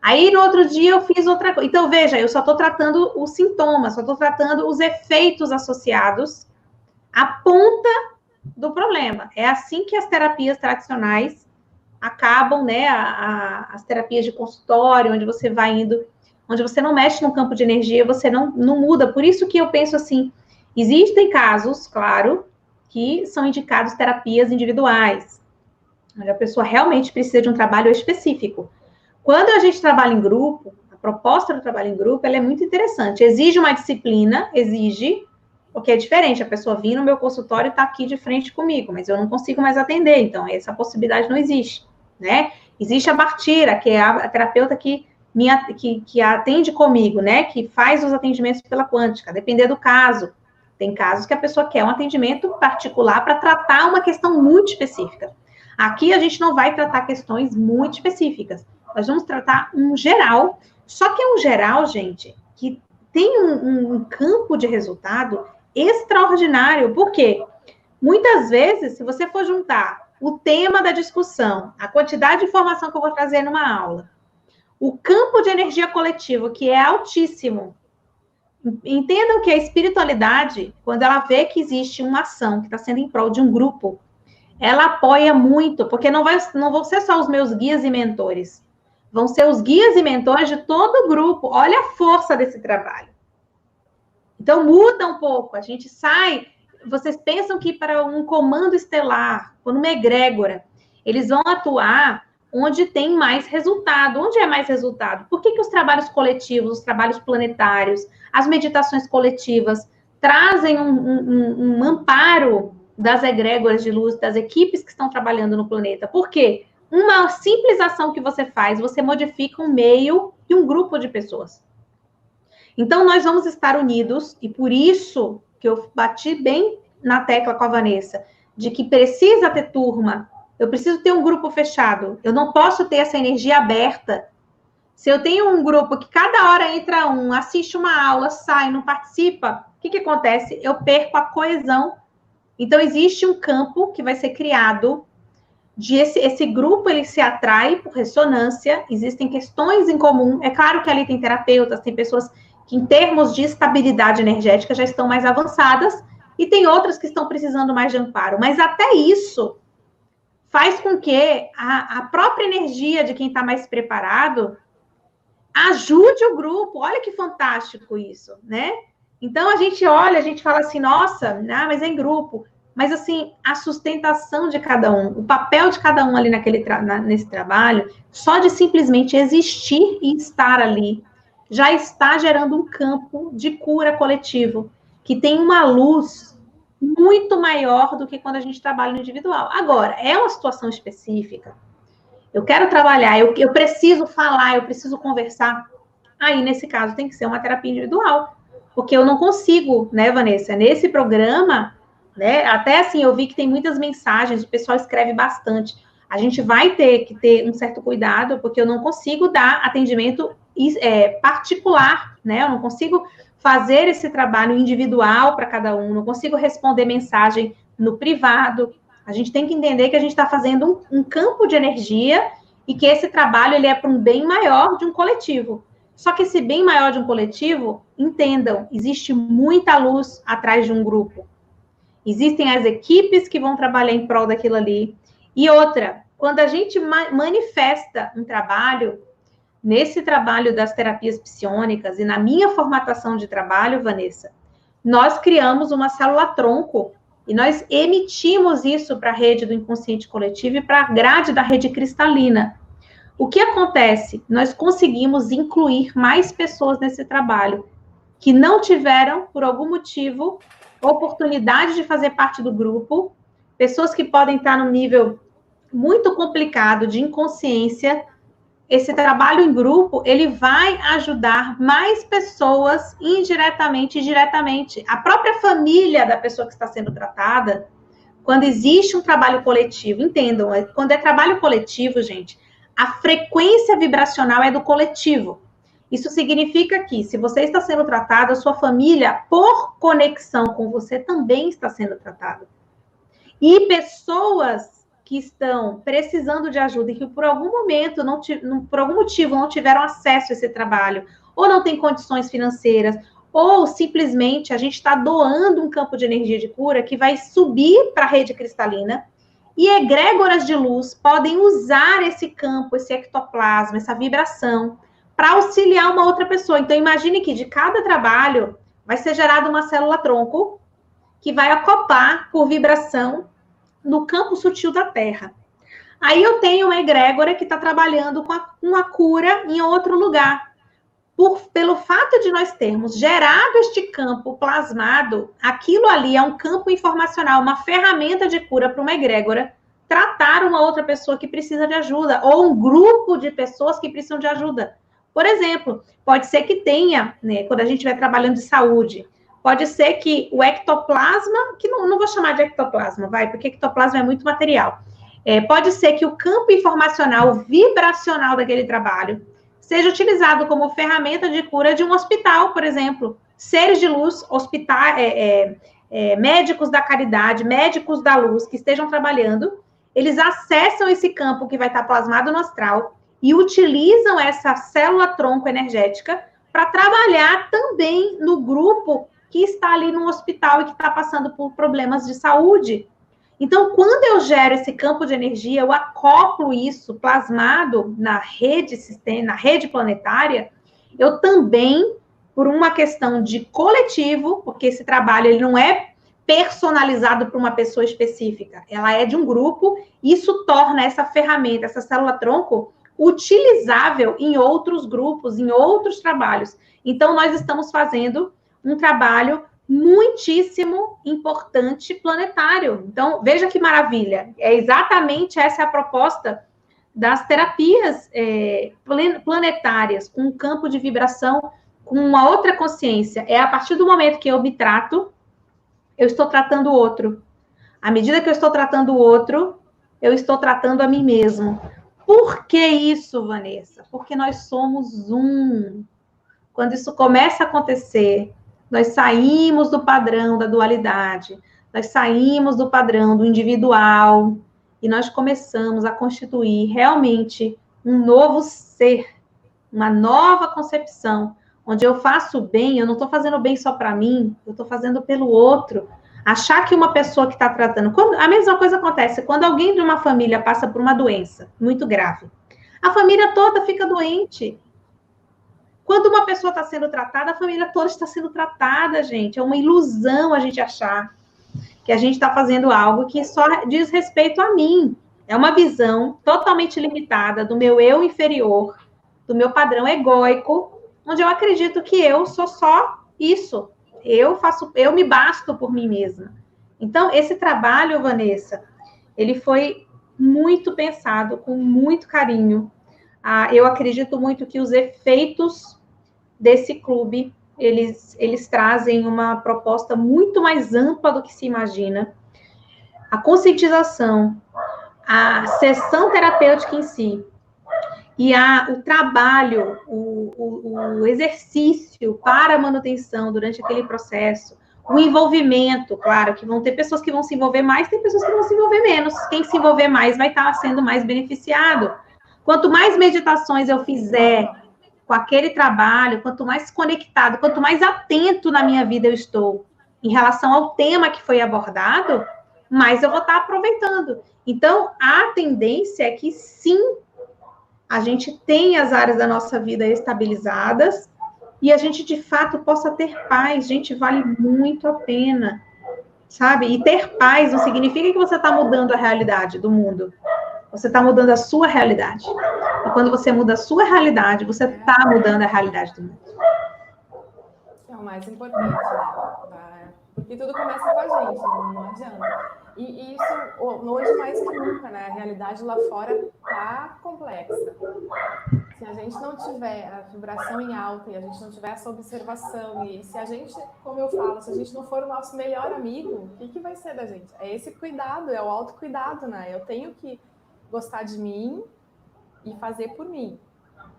S2: Aí, no outro dia, eu fiz outra coisa. Então, veja, eu só estou tratando os sintomas, só estou tratando os efeitos associados à ponta do problema. É assim que as terapias tradicionais acabam, né? As terapias de consultório, onde você vai indo, onde você não mexe no campo de energia, você não muda. Por isso que eu penso assim, existem casos, claro, que são indicados terapias individuais, onde a pessoa realmente precisa de um trabalho específico. Quando a gente trabalha em grupo, a proposta do trabalho em grupo, ela é muito interessante. Exige uma disciplina, exige, porque é diferente, a pessoa vir no meu consultório e está aqui de frente comigo, mas eu não consigo mais atender, então essa possibilidade não existe, né? Existe a Bartira, que é a terapeuta que atende comigo, né? Que faz os atendimentos pela quântica, depender do caso. Tem casos que a pessoa quer um atendimento particular para tratar uma questão muito específica. Aqui a gente não vai tratar questões muito específicas. Nós vamos tratar um geral, só que é um geral, gente, que tem um campo de resultado extraordinário. Por quê? Muitas vezes, se você for juntar o tema da discussão, a quantidade de informação que eu vou trazer numa aula, o campo de energia coletiva, que é altíssimo, entendam que a espiritualidade, quando ela vê que existe uma ação que está sendo em prol de um grupo, ela apoia muito, porque não vão ser só os meus guias e mentores, vão ser os guias e mentores de todo o grupo. Olha a força desse trabalho. Então, muda um pouco. A gente sai... Vocês pensam que para um comando estelar, ou numa egrégora, eles vão atuar onde tem mais resultado. Onde é mais resultado? Por que os trabalhos coletivos, os trabalhos planetários, as meditações coletivas trazem um amparo das egrégoras de luz, das equipes que estão trabalhando no planeta? Por quê? Uma simples ação que você faz, você modifica um meio e um grupo de pessoas. Então, nós vamos estar unidos, e por isso que eu bati bem na tecla com a Vanessa, de que precisa ter turma, eu preciso ter um grupo fechado, eu não posso ter essa energia aberta. Se eu tenho um grupo que cada hora entra um, assiste uma aula, sai, não participa, o que acontece? Eu perco a coesão. Então, existe um campo que vai ser criado, esse grupo ele se atrai por ressonância, existem questões em comum. É claro que ali tem terapeutas, tem pessoas que, em termos de estabilidade energética, já estão mais avançadas, e tem outras que estão precisando mais de amparo. Mas até isso faz com que a própria energia de quem está mais preparado ajude o grupo. Olha que fantástico isso, né? Então, a gente olha, a gente fala assim, nossa, mas é em grupo. Mas, assim, a sustentação de cada um, o papel de cada um ali nesse trabalho, só de simplesmente existir e estar ali, já está gerando um campo de cura coletivo, que tem uma luz muito maior do que quando a gente trabalha no individual. Agora, é uma situação específica. Eu quero trabalhar, eu preciso falar, eu preciso conversar. Aí, nesse caso, tem que ser uma terapia individual. Porque eu não consigo, né, Vanessa? Nesse programa... né? Até assim, eu vi que tem muitas mensagens, o pessoal escreve bastante. A gente vai ter que ter um certo cuidado, porque eu não consigo dar atendimento particular, né? Eu não consigo fazer esse trabalho individual para cada um, não consigo responder mensagem no privado. A gente tem que entender que a gente está fazendo um campo de energia e que esse trabalho ele é para um bem maior de um coletivo. Só que esse bem maior de um coletivo, entendam, existe muita luz atrás de um grupo. Existem as equipes que vão trabalhar em prol daquilo ali. E outra, quando a gente manifesta um trabalho, nesse trabalho das terapias psiônicas e na minha formatação de trabalho, Vanessa, nós criamos uma célula-tronco e nós emitimos isso para a rede do inconsciente coletivo e para a grade da rede cristalina. O que acontece? Nós conseguimos incluir mais pessoas nesse trabalho que não tiveram, por algum motivo, oportunidade de fazer parte do grupo, pessoas que podem estar num nível muito complicado de inconsciência. Esse trabalho em grupo, ele vai ajudar mais pessoas indiretamente e diretamente. A própria família da pessoa que está sendo tratada, quando existe um trabalho coletivo, entendam, quando é trabalho coletivo, gente, a frequência vibracional é do coletivo. Isso significa que, se você está sendo tratado, a sua família, por conexão com você, também está sendo tratada. E pessoas que estão precisando de ajuda e que por algum momento, por algum motivo, não tiveram acesso a esse trabalho, ou não têm condições financeiras, ou simplesmente a gente está doando um campo de energia de cura que vai subir para a rede cristalina, e egrégoras de luz podem usar esse campo, esse ectoplasma, essa vibração, para auxiliar uma outra pessoa. Então, imagine que de cada trabalho vai ser gerada uma célula-tronco que vai acoplar por vibração no campo sutil da Terra. Aí eu tenho uma egrégora que está trabalhando com uma cura em outro lugar. Pelo fato de nós termos gerado este campo plasmado, aquilo ali é um campo informacional, uma ferramenta de cura para uma egrégora tratar uma outra pessoa que precisa de ajuda, ou um grupo de pessoas que precisam de ajuda. Por exemplo, pode ser que tenha, né, quando a gente vai trabalhando de saúde, pode ser que o ectoplasma, que não vou chamar de ectoplasma, porque ectoplasma é muito material. Pode ser que o campo informacional, vibracional daquele trabalho, seja utilizado como ferramenta de cura de um hospital, por exemplo. Seres de luz, médicos da caridade, médicos da luz que estejam trabalhando, eles acessam esse campo que vai estar plasmado no astral e utilizam essa célula-tronco energética para trabalhar também no grupo que está ali no hospital e que está passando por problemas de saúde. Então, quando eu gero esse campo de energia, eu acoplo isso plasmado na rede planetária, eu também, por uma questão de coletivo, porque esse trabalho ele não é personalizado para uma pessoa específica, ela é de um grupo, isso torna essa ferramenta, essa célula-tronco, utilizável em outros grupos, em outros trabalhos. Então, nós estamos fazendo um trabalho muitíssimo importante planetário. Então, veja que maravilha. Exatamente essa é a proposta das terapias planetárias, com um campo de vibração, com uma outra consciência. É a partir do momento que eu me trato, eu estou tratando o outro. À medida que eu estou tratando o outro, eu estou tratando a mim mesmo. Por que isso, Vanessa? Porque nós somos um. Quando isso começa a acontecer, nós saímos do padrão da dualidade, nós saímos do padrão do individual e nós começamos a constituir realmente um novo ser, uma nova concepção, onde eu faço bem, eu não estou fazendo bem só para mim, eu estou fazendo pelo outro. Achar que uma pessoa que está tratando... a mesma coisa acontece quando alguém de uma família passa por uma doença muito grave. A família toda fica doente. Quando uma pessoa está sendo tratada, a família toda está sendo tratada, gente. É uma ilusão a gente achar que a gente está fazendo algo que só diz respeito a mim. É uma visão totalmente limitada do meu eu inferior, do meu padrão egóico, onde eu acredito que eu sou só isso. Eu me basto por mim mesma. Então, esse trabalho, Vanessa, ele foi muito pensado, com muito carinho. Eu acredito muito que os efeitos desse clube, eles trazem uma proposta muito mais ampla do que se imagina. A conscientização, a sessão terapêutica em si, e o trabalho, o exercício para a manutenção durante aquele processo, o envolvimento, claro, que vão ter pessoas que vão se envolver mais, tem pessoas que vão se envolver menos. Quem se envolver mais vai estar sendo mais beneficiado. Quanto mais meditações eu fizer com aquele trabalho, quanto mais conectado, quanto mais atento na minha vida eu estou em relação ao tema que foi abordado, mais eu vou estar aproveitando. Então, a tendência é que, sim, a gente tenha as áreas da nossa vida estabilizadas e a gente, de fato, possa ter paz. Gente, vale muito a pena, sabe? E ter paz não significa que você está mudando a realidade do mundo. Você está mudando a sua realidade. E quando você muda a sua realidade, você está mudando a realidade do mundo.
S1: É o mais importante, né? Porque tudo começa com a gente, não adianta. E isso, hoje mais que nunca, né? A realidade lá fora tá complexa. Se a gente não tiver a vibração em alta e a gente não tiver essa observação, e se a gente, como eu falo, se a gente não for o nosso melhor amigo, o que vai ser da gente? É esse cuidado, é o autocuidado, né? Eu tenho que gostar de mim e fazer por mim,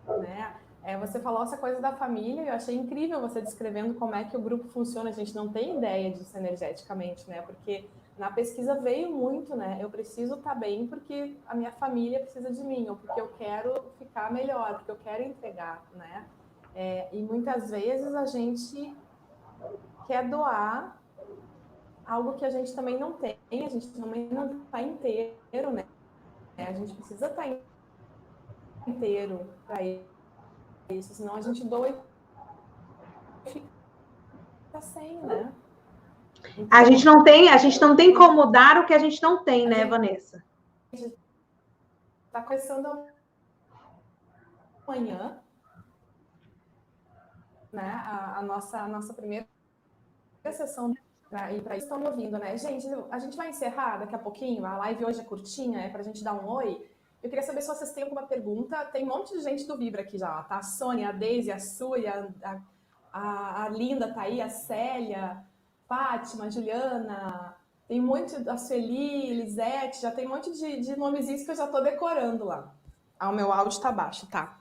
S1: né? Você falou essa coisa da família, eu achei incrível você descrevendo como é que o grupo funciona. A gente não tem ideia disso energeticamente, né? Porque Na pesquisa veio muito, né? Eu preciso estar bem porque a minha família precisa de mim, ou porque eu quero ficar melhor, porque eu quero entregar, né? E muitas vezes a gente quer doar algo que a gente também não tem, a gente também não está inteiro, né? A gente precisa estar inteiro para isso, senão a gente doa e fica sem, né? Então,
S2: a gente não tem como dar o que a gente não tem, né, Vanessa?
S1: Está começando amanhã, né? A nossa primeira sessão. E para isso estão me ouvindo, né? Gente, a gente vai encerrar daqui a pouquinho. A live hoje é curtinha, é para a gente dar um oi. Eu queria saber se vocês têm alguma pergunta. Tem um monte de gente do Vibra aqui já, tá? A Sônia, a Deise, a Sui, a Linda tá aí, a Célia, Fátima, a Juliana. Tem muito, a Sueli, Lisete, já tem um monte de nomezinhos que eu já tô decorando lá. O meu áudio tá baixo, tá?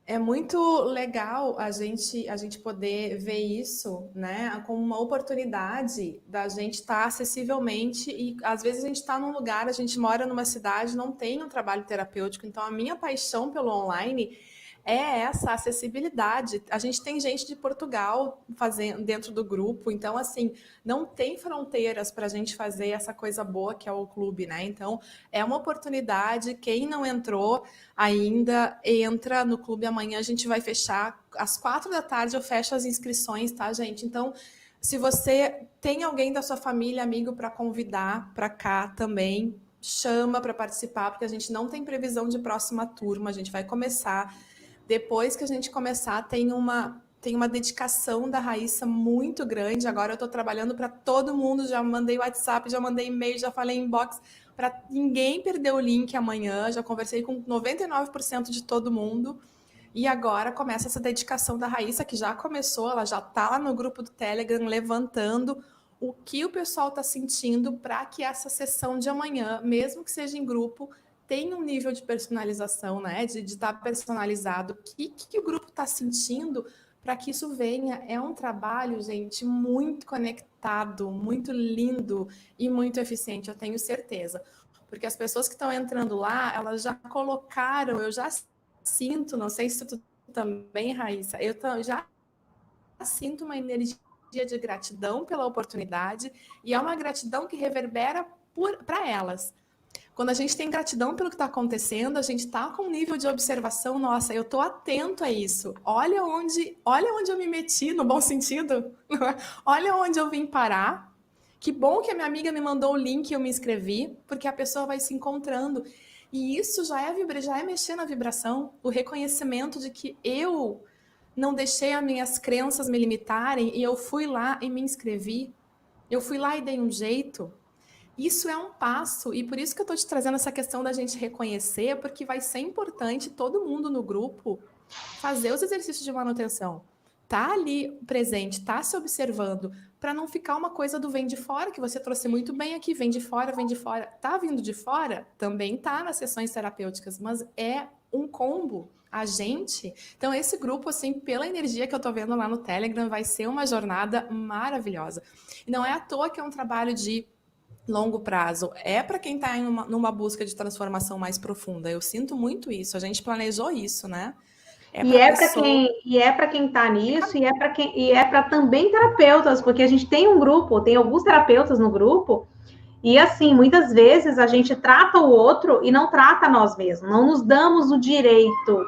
S1: É muito legal a gente poder ver isso, né, como uma oportunidade da gente estar acessivelmente e às vezes a gente está num lugar, a gente mora numa cidade, não tem um trabalho terapêutico, então a minha paixão pelo online é essa acessibilidade. A gente tem gente de Portugal fazendo dentro do grupo, então assim, não tem fronteiras para a gente fazer essa coisa boa que é o clube, né? Então é uma oportunidade, quem não entrou ainda, entra no clube amanhã, a gente vai fechar, às 4 da tarde eu fecho as inscrições, tá, gente? Então, se você tem alguém da sua família, amigo, para convidar para cá também, chama para participar, porque a gente não tem previsão de próxima turma, a gente vai começar. Depois que a gente começar, tem uma dedicação da Raíssa muito grande. Agora eu estou trabalhando para todo mundo, já mandei WhatsApp, já mandei e-mail, já falei inbox, para ninguém perder o link amanhã. Já conversei com 99% de todo mundo. E agora começa essa dedicação da Raíssa, que já começou, ela já está lá no grupo do Telegram, levantando o que o pessoal está sentindo para que essa sessão de amanhã, mesmo que seja em grupo, tem um nível de personalização, né? De estar personalizado. O que o grupo está sentindo para que isso venha? É um trabalho, gente, muito conectado, muito lindo e muito eficiente, eu tenho certeza. Porque as pessoas que estão entrando lá, elas já colocaram, eu já sinto, não sei se tu também, Raíssa, eu já sinto uma energia de gratidão pela oportunidade e é uma gratidão que reverbera para elas. Quando a gente tem gratidão pelo que está acontecendo, a gente está com um nível de observação, nossa, eu estou atento a isso. Olha onde eu me meti, no bom sentido. Olha onde eu vim parar. Que bom que a minha amiga me mandou o link e eu me inscrevi, porque a pessoa vai se encontrando. E isso já é mexer na vibração, o reconhecimento de que eu não deixei as minhas crenças me limitarem e eu fui lá e me inscrevi. Eu fui lá e dei um jeito. Isso é um passo, e por isso que eu estou te trazendo essa questão da gente reconhecer, porque vai ser importante todo mundo no grupo fazer os exercícios de manutenção. Tá ali presente, tá se observando, para não ficar uma coisa do vem de fora, que você trouxe muito bem aqui, vem de fora, vem de fora. Tá vindo de fora? Também tá nas sessões terapêuticas, mas é um combo. A gente... Então, esse grupo, assim, pela energia que eu tô vendo lá no Telegram, vai ser uma jornada maravilhosa. E não é à toa que é um trabalho de longo prazo, é para quem está numa busca de transformação mais profunda. Eu sinto muito isso. A gente planejou isso, né?
S2: E é para quem está nisso, e é para também terapeutas, porque a gente tem um grupo, tem alguns terapeutas no grupo, e assim, muitas vezes a gente trata o outro e não trata nós mesmos, não nos damos o direito,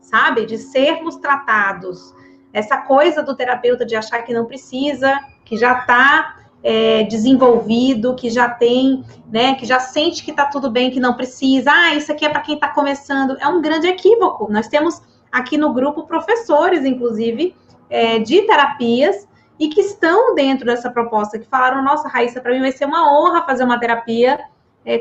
S2: sabe, de sermos tratados. Essa coisa do terapeuta de achar que não precisa, que já está desenvolvido, que já tem, né, que já sente que está tudo bem, que não precisa. Isso aqui é para quem está começando. É um grande equívoco. Nós temos aqui no grupo professores, inclusive, de terapias, e que estão dentro dessa proposta, que falaram, nossa, Raíssa, para mim vai ser uma honra fazer uma terapia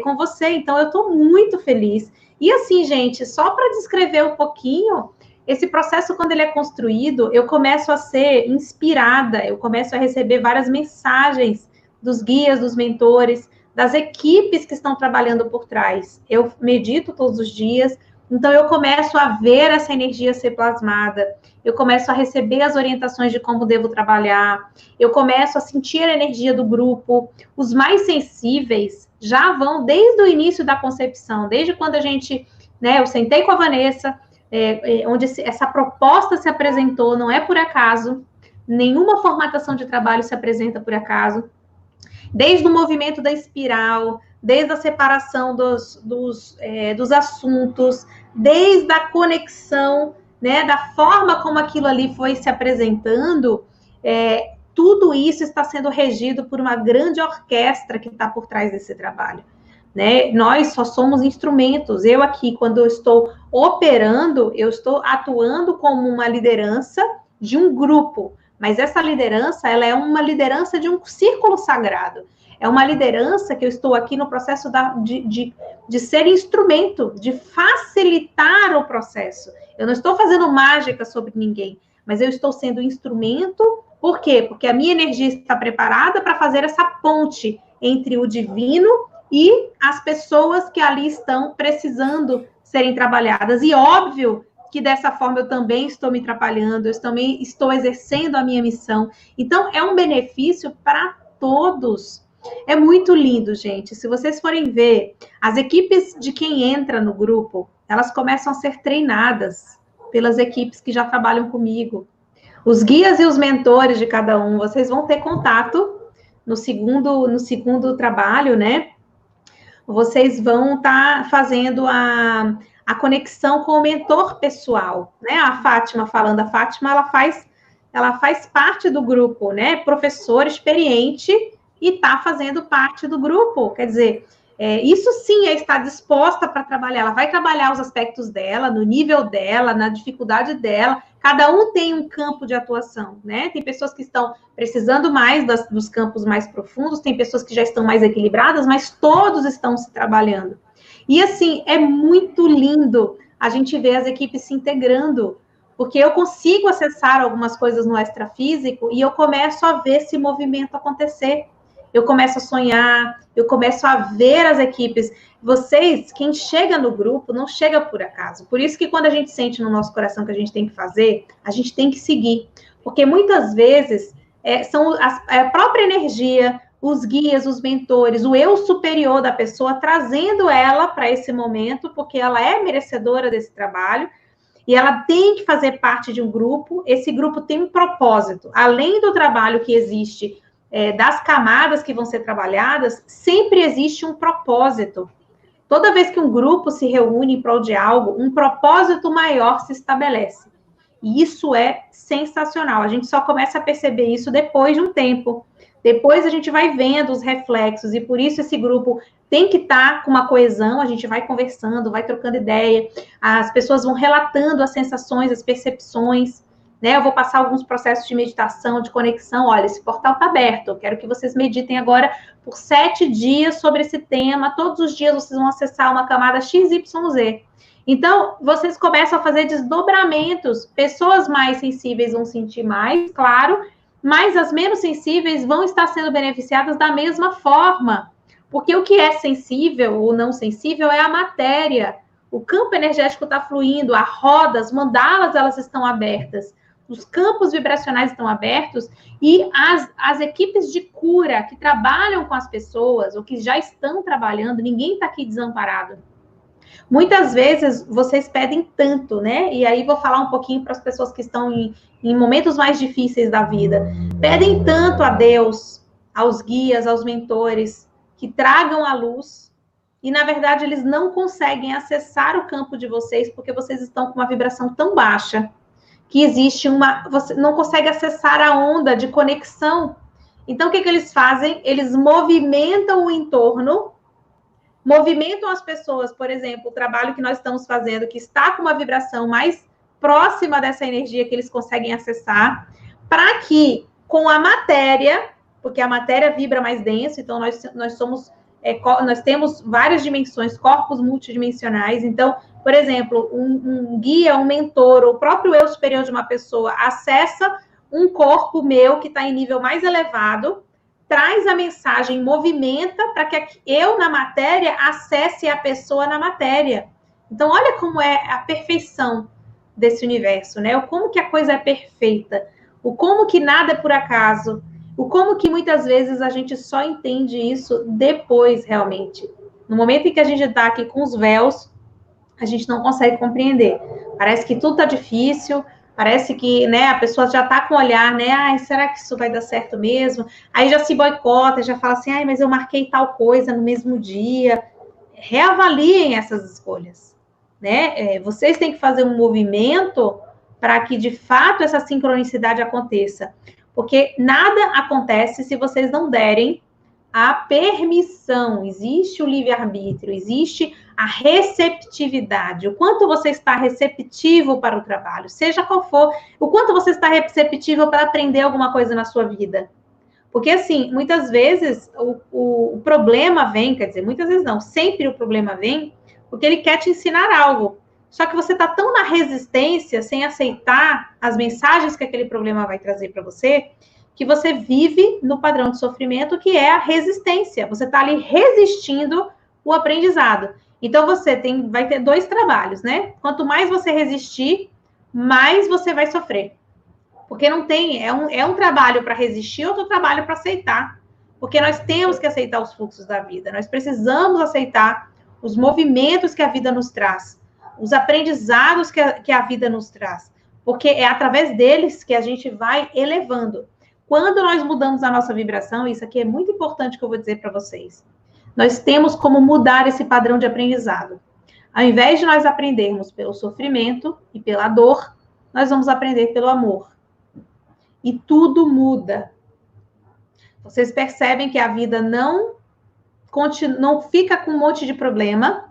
S2: com você. Então, eu estou muito feliz. E assim, gente, só para descrever um pouquinho, esse processo, quando ele é construído, eu começo a ser inspirada, eu começo a receber várias mensagens dos guias, dos mentores, das equipes que estão trabalhando por trás. Eu medito todos os dias, então eu começo a ver essa energia ser plasmada. eu começo a receber as orientações de como devo trabalhar, eu começo a sentir a energia do grupo. Os mais sensíveis já vão desde o início da concepção, desde quando a gente, né, eu sentei com a Vanessa, onde essa proposta se apresentou, não é por acaso, nenhuma formatação de trabalho se apresenta por acaso, desde o movimento da espiral, desde a separação dos assuntos, desde a conexão, né, da forma como aquilo ali foi se apresentando, tudo isso está sendo regido por uma grande orquestra que está por trás desse trabalho. Né? Nós só somos instrumentos. Eu aqui, quando eu estou operando, eu estou atuando como uma liderança de um grupo, mas essa liderança, ela é uma liderança de um círculo sagrado. É uma liderança que eu estou aqui no processo de ser instrumento, de facilitar o processo. Eu não estou fazendo mágica sobre ninguém, mas eu estou sendo instrumento. Por quê? Porque a minha energia está preparada para fazer essa ponte entre o divino e as pessoas que ali estão precisando serem trabalhadas. E óbvio que dessa forma eu também estou me atrapalhando, eu também estou exercendo a minha missão. Então, é um benefício para todos. É muito lindo, gente. Se vocês forem ver, as equipes de quem entra no grupo, elas começam a ser treinadas pelas equipes que já trabalham comigo. Os guias e os mentores de cada um, vocês vão ter contato no segundo trabalho, né? Vocês vão estar fazendo a conexão com o mentor pessoal, né? A Fátima falando, a Fátima, ela faz parte do grupo, né? Professora experiente e está fazendo parte do grupo, quer dizer, isso sim é estar disposta para trabalhar, ela vai trabalhar os aspectos dela, no nível dela, na dificuldade dela, cada um tem um campo de atuação, né? Tem pessoas que estão precisando mais dos campos mais profundos, tem pessoas que já estão mais equilibradas, mas todos estão se trabalhando. E assim, é muito lindo a gente ver as equipes se integrando, porque eu consigo acessar algumas coisas no extrafísico e eu começo a ver esse movimento acontecer. Eu começo a sonhar, eu começo a ver as equipes. Vocês, quem chega no grupo, não chega por acaso. Por isso que quando a gente sente no nosso coração que a gente tem que fazer, a gente tem que seguir. Porque muitas vezes são a própria energia, os guias, os mentores, o eu superior da pessoa, trazendo ela para esse momento, porque ela é merecedora desse trabalho, e ela tem que fazer parte de um grupo. Esse grupo tem um propósito. Além do trabalho que existe, das camadas que vão ser trabalhadas, sempre existe um propósito. Toda vez que um grupo se reúne em prol de algo, um propósito maior se estabelece. E isso é sensacional. A gente só começa a perceber isso depois de um tempo. Depois a gente vai vendo os reflexos, e por isso esse grupo tem que estar com uma coesão, a gente vai conversando, vai trocando ideia, as pessoas vão relatando as sensações, as percepções, né? Eu vou passar alguns processos de meditação, de conexão. Olha, esse portal está aberto, eu quero que vocês meditem agora por 7 dias sobre esse tema, todos os dias vocês vão acessar uma camada XYZ. Então, vocês começam a fazer desdobramentos, pessoas mais sensíveis vão sentir mais, claro, mas as menos sensíveis vão estar sendo beneficiadas da mesma forma, porque o que é sensível ou não sensível é a matéria, o campo energético está fluindo, a roda, as mandalas, elas estão abertas, os campos vibracionais estão abertos, e as equipes de cura que trabalham com as pessoas, ou que já estão trabalhando, ninguém está aqui desamparado. Muitas vezes vocês pedem tanto, né? E aí vou falar um pouquinho para as pessoas que estão em momentos mais difíceis da vida. Pedem tanto a Deus, aos guias, aos mentores, que tragam a luz, e na verdade eles não conseguem acessar o campo de vocês, porque vocês estão com uma vibração tão baixa, que existe você não consegue acessar a onda de conexão. Então, o que eles fazem? Eles movimentam o entorno, movimentam as pessoas, por exemplo, o trabalho que nós estamos fazendo, que está com uma vibração mais próxima dessa energia que eles conseguem acessar, para que, com a matéria, porque a matéria vibra mais denso, então nós temos várias dimensões, corpos multidimensionais. Então, por exemplo, um guia, um mentor, o próprio eu superior de uma pessoa acessa um corpo meu que está em nível mais elevado, traz a mensagem, movimenta para que eu, na matéria, acesse a pessoa na matéria. Então, olha como é a perfeição. desse universo, né? O como que a coisa é perfeita, o como que nada é por acaso, o como que muitas vezes a gente só entende isso depois, realmente. No momento em que a gente está aqui com os véus, a gente não consegue compreender. Parece que tudo está difícil, parece que, né, a pessoa já está com o olhar, né, ai, será que isso vai dar certo mesmo? Aí já se boicota, já fala assim, ai, mas eu marquei tal coisa no mesmo dia. Reavaliem essas escolhas, né? Vocês têm que fazer um movimento para que, de fato, essa sincronicidade aconteça. Porque nada acontece se vocês não derem a permissão. Existe o livre-arbítrio, existe a receptividade. O quanto você está receptivo para o trabalho, seja qual for, o quanto você está receptivo para aprender alguma coisa na sua vida. Porque, assim, muitas vezes o problema vem, quer dizer, muitas vezes não, sempre o problema vem porque ele quer te ensinar algo. Só que você está tão na resistência, sem aceitar as mensagens que aquele problema vai trazer para você, que você vive no padrão de sofrimento, que é a resistência. Você está ali resistindo o aprendizado. Então, você vai ter dois trabalhos, né? Quanto mais você resistir, mais você vai sofrer. Porque não tem, é um trabalho para resistir, outro trabalho para aceitar. Porque nós temos que aceitar os fluxos da vida, nós precisamos aceitar os movimentos que a vida nos traz, os aprendizados que a vida nos traz, porque é através deles que a gente vai elevando. Quando nós mudamos a nossa vibração, isso aqui é muito importante que eu vou dizer para vocês, nós temos como mudar esse padrão de aprendizado. Ao invés de nós aprendermos pelo sofrimento e pela dor, nós vamos aprender pelo amor. E tudo muda. Vocês percebem que a vida não fica com um monte de problema,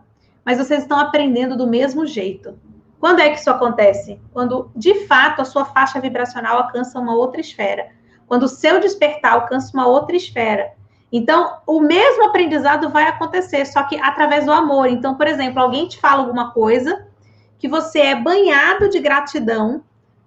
S2: mas vocês estão aprendendo do mesmo jeito. Quando é que isso acontece? Quando, de fato, a sua faixa vibracional alcança uma outra esfera. Quando o seu despertar alcança uma outra esfera. Então, o mesmo aprendizado vai acontecer, só que através do amor. Então, por exemplo, alguém te fala alguma coisa que você é banhado de gratidão,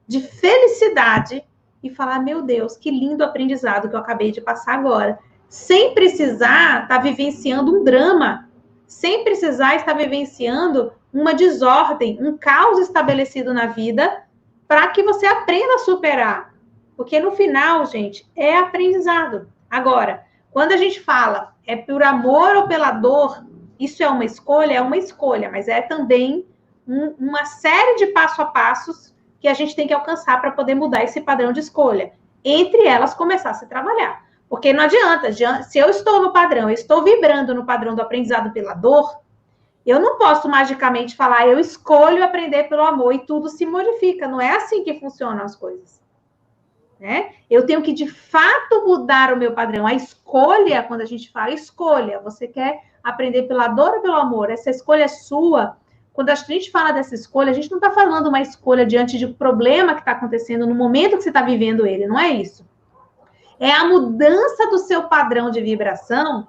S2: de felicidade, e falar, meu Deus, que lindo aprendizado que eu acabei de passar agora. Sem precisar estar vivenciando um drama, sem precisar estar vivenciando uma desordem, um caos estabelecido na vida, para que você aprenda a superar. Porque no final, gente, é aprendizado. Agora, quando a gente fala é por amor ou pela dor, isso é uma escolha, mas é também uma série de passo a passos que a gente tem que alcançar para poder mudar esse padrão de escolha. Entre elas, começar a se trabalhar. Porque não adianta, se eu estou no padrão, eu estou vibrando no padrão do aprendizado pela dor, eu não posso magicamente falar, eu escolho aprender pelo amor e tudo se modifica. Não é assim que funcionam as coisas. Né? Eu tenho que, de fato, mudar o meu padrão. A escolha, quando a gente fala escolha, você quer aprender pela dor ou pelo amor? Essa escolha é sua. Quando a gente fala dessa escolha, a gente não está falando uma escolha diante de um problema que está acontecendo no momento que você está vivendo ele, não é isso. É a mudança do seu padrão de vibração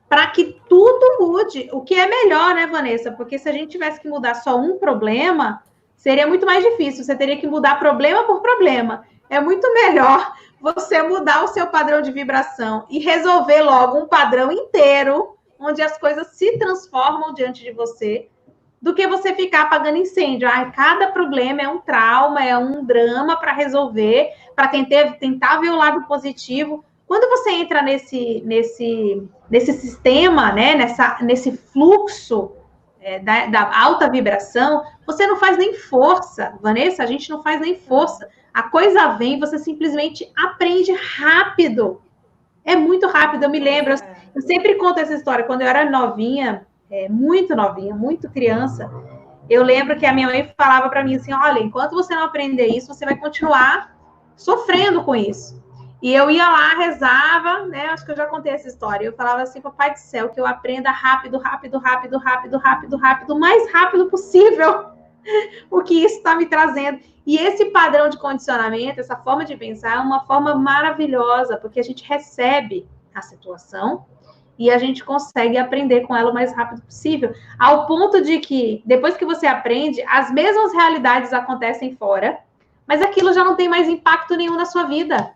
S2: para que tudo mude. O que é melhor, né, Vanessa? Porque se a gente tivesse que mudar só um problema, seria muito mais difícil. Você teria que mudar problema por problema. É muito melhor você mudar o seu padrão de vibração e resolver logo um padrão inteiro, onde as coisas se transformam diante de você, do que você ficar apagando incêndio. Cada problema é um trauma, é um drama para resolver, para tentar ver o lado positivo. Quando você entra nesse sistema, né, nesse fluxo da alta vibração, você não faz nem força. Vanessa, a gente não faz nem força. A coisa vem, você simplesmente aprende rápido. É muito rápido, eu me lembro. Eu sempre conto essa história. Quando eu era novinha, muito criança, eu lembro que a minha mãe falava para mim assim, olha, enquanto você não aprender isso, você vai continuar sofrendo com isso. E eu ia lá, rezava, né? Acho que eu já contei essa história. Eu falava assim, papai do céu, que eu aprenda rápido, o mais rápido possível o que isso está me trazendo. E esse padrão de condicionamento, essa forma de pensar, é uma forma maravilhosa, porque a gente recebe a situação e a gente consegue aprender com ela o mais rápido possível, ao ponto de que, depois que você aprende, as mesmas realidades acontecem fora, mas aquilo já não tem mais impacto nenhum na sua vida.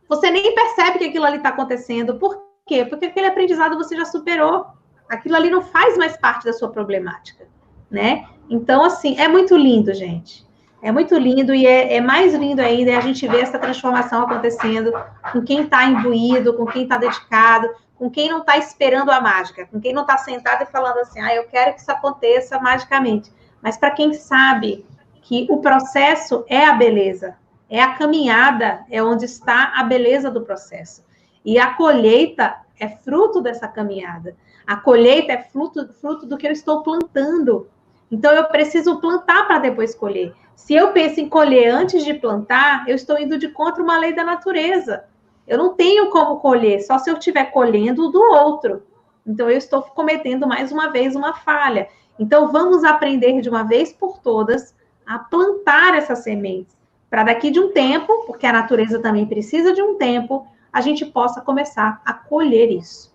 S2: Você nem percebe que aquilo ali está acontecendo. Por quê? Porque aquele aprendizado você já superou. Aquilo ali não faz mais parte da sua problemática. né? Então, assim, é muito lindo, gente. É muito lindo e é mais lindo ainda a gente ver essa transformação acontecendo com quem está imbuído, com quem está dedicado, com quem não está esperando a mágica, com quem não está sentado e falando assim, eu quero que isso aconteça magicamente. Mas para quem sabe que o processo é a beleza, é a caminhada, é onde está a beleza do processo. E a colheita é fruto dessa caminhada. A colheita é fruto do que eu estou plantando. Então, eu preciso plantar para depois colher. Se eu penso em colher antes de plantar, eu estou indo de contra uma lei da natureza. Eu não tenho como colher, só se eu estiver colhendo do outro. Então, eu estou cometendo mais uma vez uma falha. Então, vamos aprender de uma vez por todas a plantar essas sementes. Para daqui de um tempo, porque a natureza também precisa de um tempo, a gente possa começar a colher isso.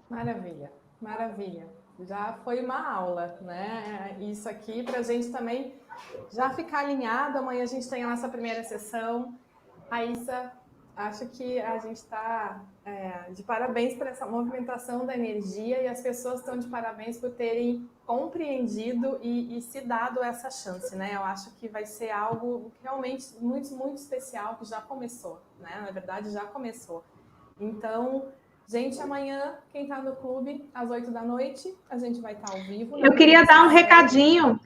S1: Maravilha, maravilha. Já foi uma aula, né? Isso aqui para a gente também já ficar alinhado. Amanhã a gente tem a nossa primeira sessão. Raíssa, acho que a gente está de parabéns por essa movimentação da energia e as pessoas estão de parabéns por terem compreendido e se dado essa chance, né? Eu acho que vai ser algo realmente muito, muito especial que já começou, né? Na verdade, já começou. Então, gente, amanhã, quem está no clube, às 8 da noite, a gente vai estar ao vivo.
S2: Eu queria dar um recadinho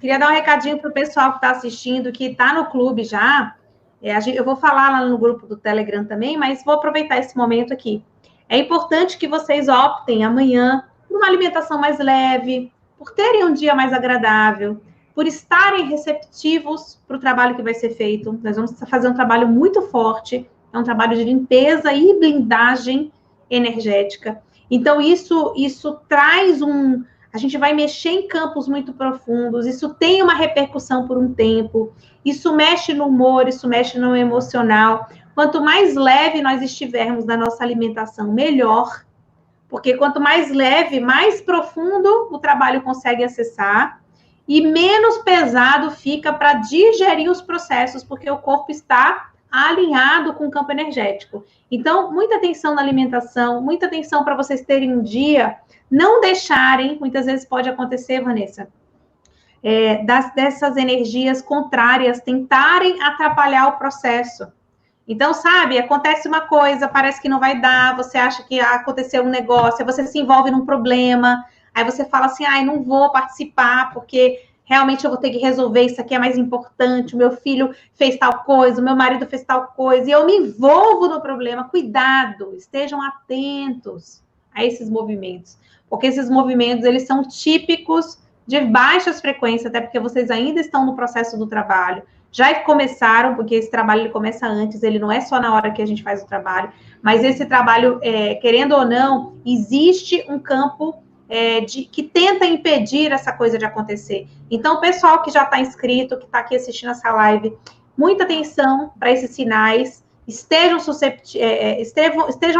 S2: para o pessoal que está assistindo, que está no clube já. Eu vou falar lá no grupo do Telegram também, mas vou aproveitar esse momento aqui. É importante que vocês optem amanhã por uma alimentação mais leve, por terem um dia mais agradável, por estarem receptivos para o trabalho que vai ser feito. Nós vamos fazer um trabalho muito forte, é um trabalho de limpeza e blindagem energética. Então, isso traz a gente vai mexer em campos muito profundos, isso tem uma repercussão por um tempo, isso mexe no humor, isso mexe no emocional. Quanto mais leve nós estivermos na nossa alimentação, melhor, porque quanto mais leve, mais profundo o trabalho consegue acessar e menos pesado fica para digerir os processos, porque o corpo está alinhado com o campo energético. Então, muita atenção na alimentação, muita atenção para vocês terem um dia, não deixarem, muitas vezes pode acontecer, Vanessa, dessas energias contrárias tentarem atrapalhar o processo. Então, sabe, acontece uma coisa, parece que não vai dar, você acha que aconteceu um negócio, aí você se envolve num problema, aí você fala assim, não vou participar, porque realmente eu vou ter que resolver, isso aqui é mais importante, o meu filho fez tal coisa, o meu marido fez tal coisa, e eu me envolvo no problema. Cuidado, estejam atentos a esses movimentos, porque esses movimentos, eles são típicos de baixas frequências, até porque vocês ainda estão no processo do trabalho, já começaram, porque esse trabalho ele começa antes, ele não é só na hora que a gente faz o trabalho, mas esse trabalho, querendo ou não, existe um campo que tenta impedir essa coisa de acontecer. Então, o pessoal que já está inscrito, que está aqui assistindo essa live, muita atenção para esses sinais, estejam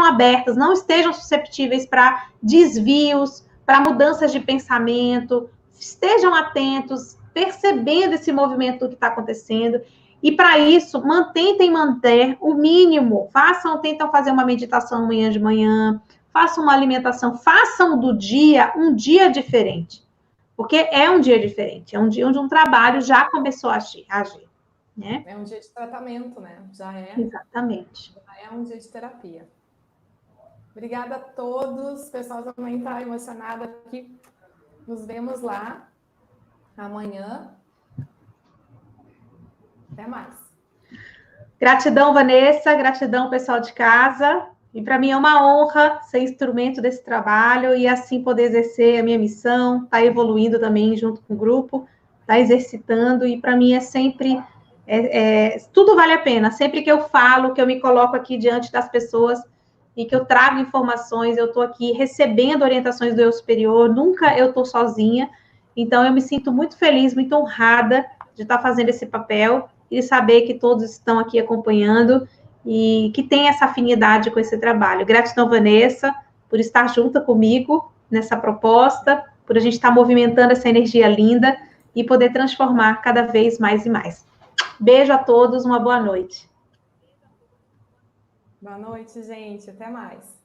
S2: abertas, não estejam susceptíveis para desvios, para mudanças de pensamento, estejam atentos, percebendo esse movimento do que está acontecendo, e para isso, tentem manter o mínimo, tentam fazer uma meditação amanhã de manhã, façam uma alimentação, façam do dia um dia diferente, porque é um dia diferente, é um dia onde um trabalho já começou a agir, né?
S1: É um dia de tratamento, né? Já é.
S2: Exatamente.
S1: Já é um dia de terapia. Obrigada a todos, o pessoal também está emocionado aqui. Nos vemos lá amanhã. Até mais.
S2: Gratidão, Vanessa. Gratidão, pessoal de casa. E para mim é uma honra ser instrumento desse trabalho e assim poder exercer a minha missão, estar evoluindo também junto com o grupo, estar exercitando. E para mim é sempre... tudo vale a pena. Sempre que eu falo, que eu me coloco aqui diante das pessoas e que eu trago informações, eu estou aqui recebendo orientações do eu superior, nunca eu estou sozinha. Então, eu me sinto muito feliz, muito honrada de estar fazendo esse papel e saber que todos estão aqui acompanhando e que tem essa afinidade com esse trabalho. Gratidão, Vanessa, por estar junto comigo nessa proposta, por a gente estar movimentando essa energia linda e poder transformar cada vez mais e mais. Beijo a todos, uma boa noite.
S1: Boa noite, gente. Até mais.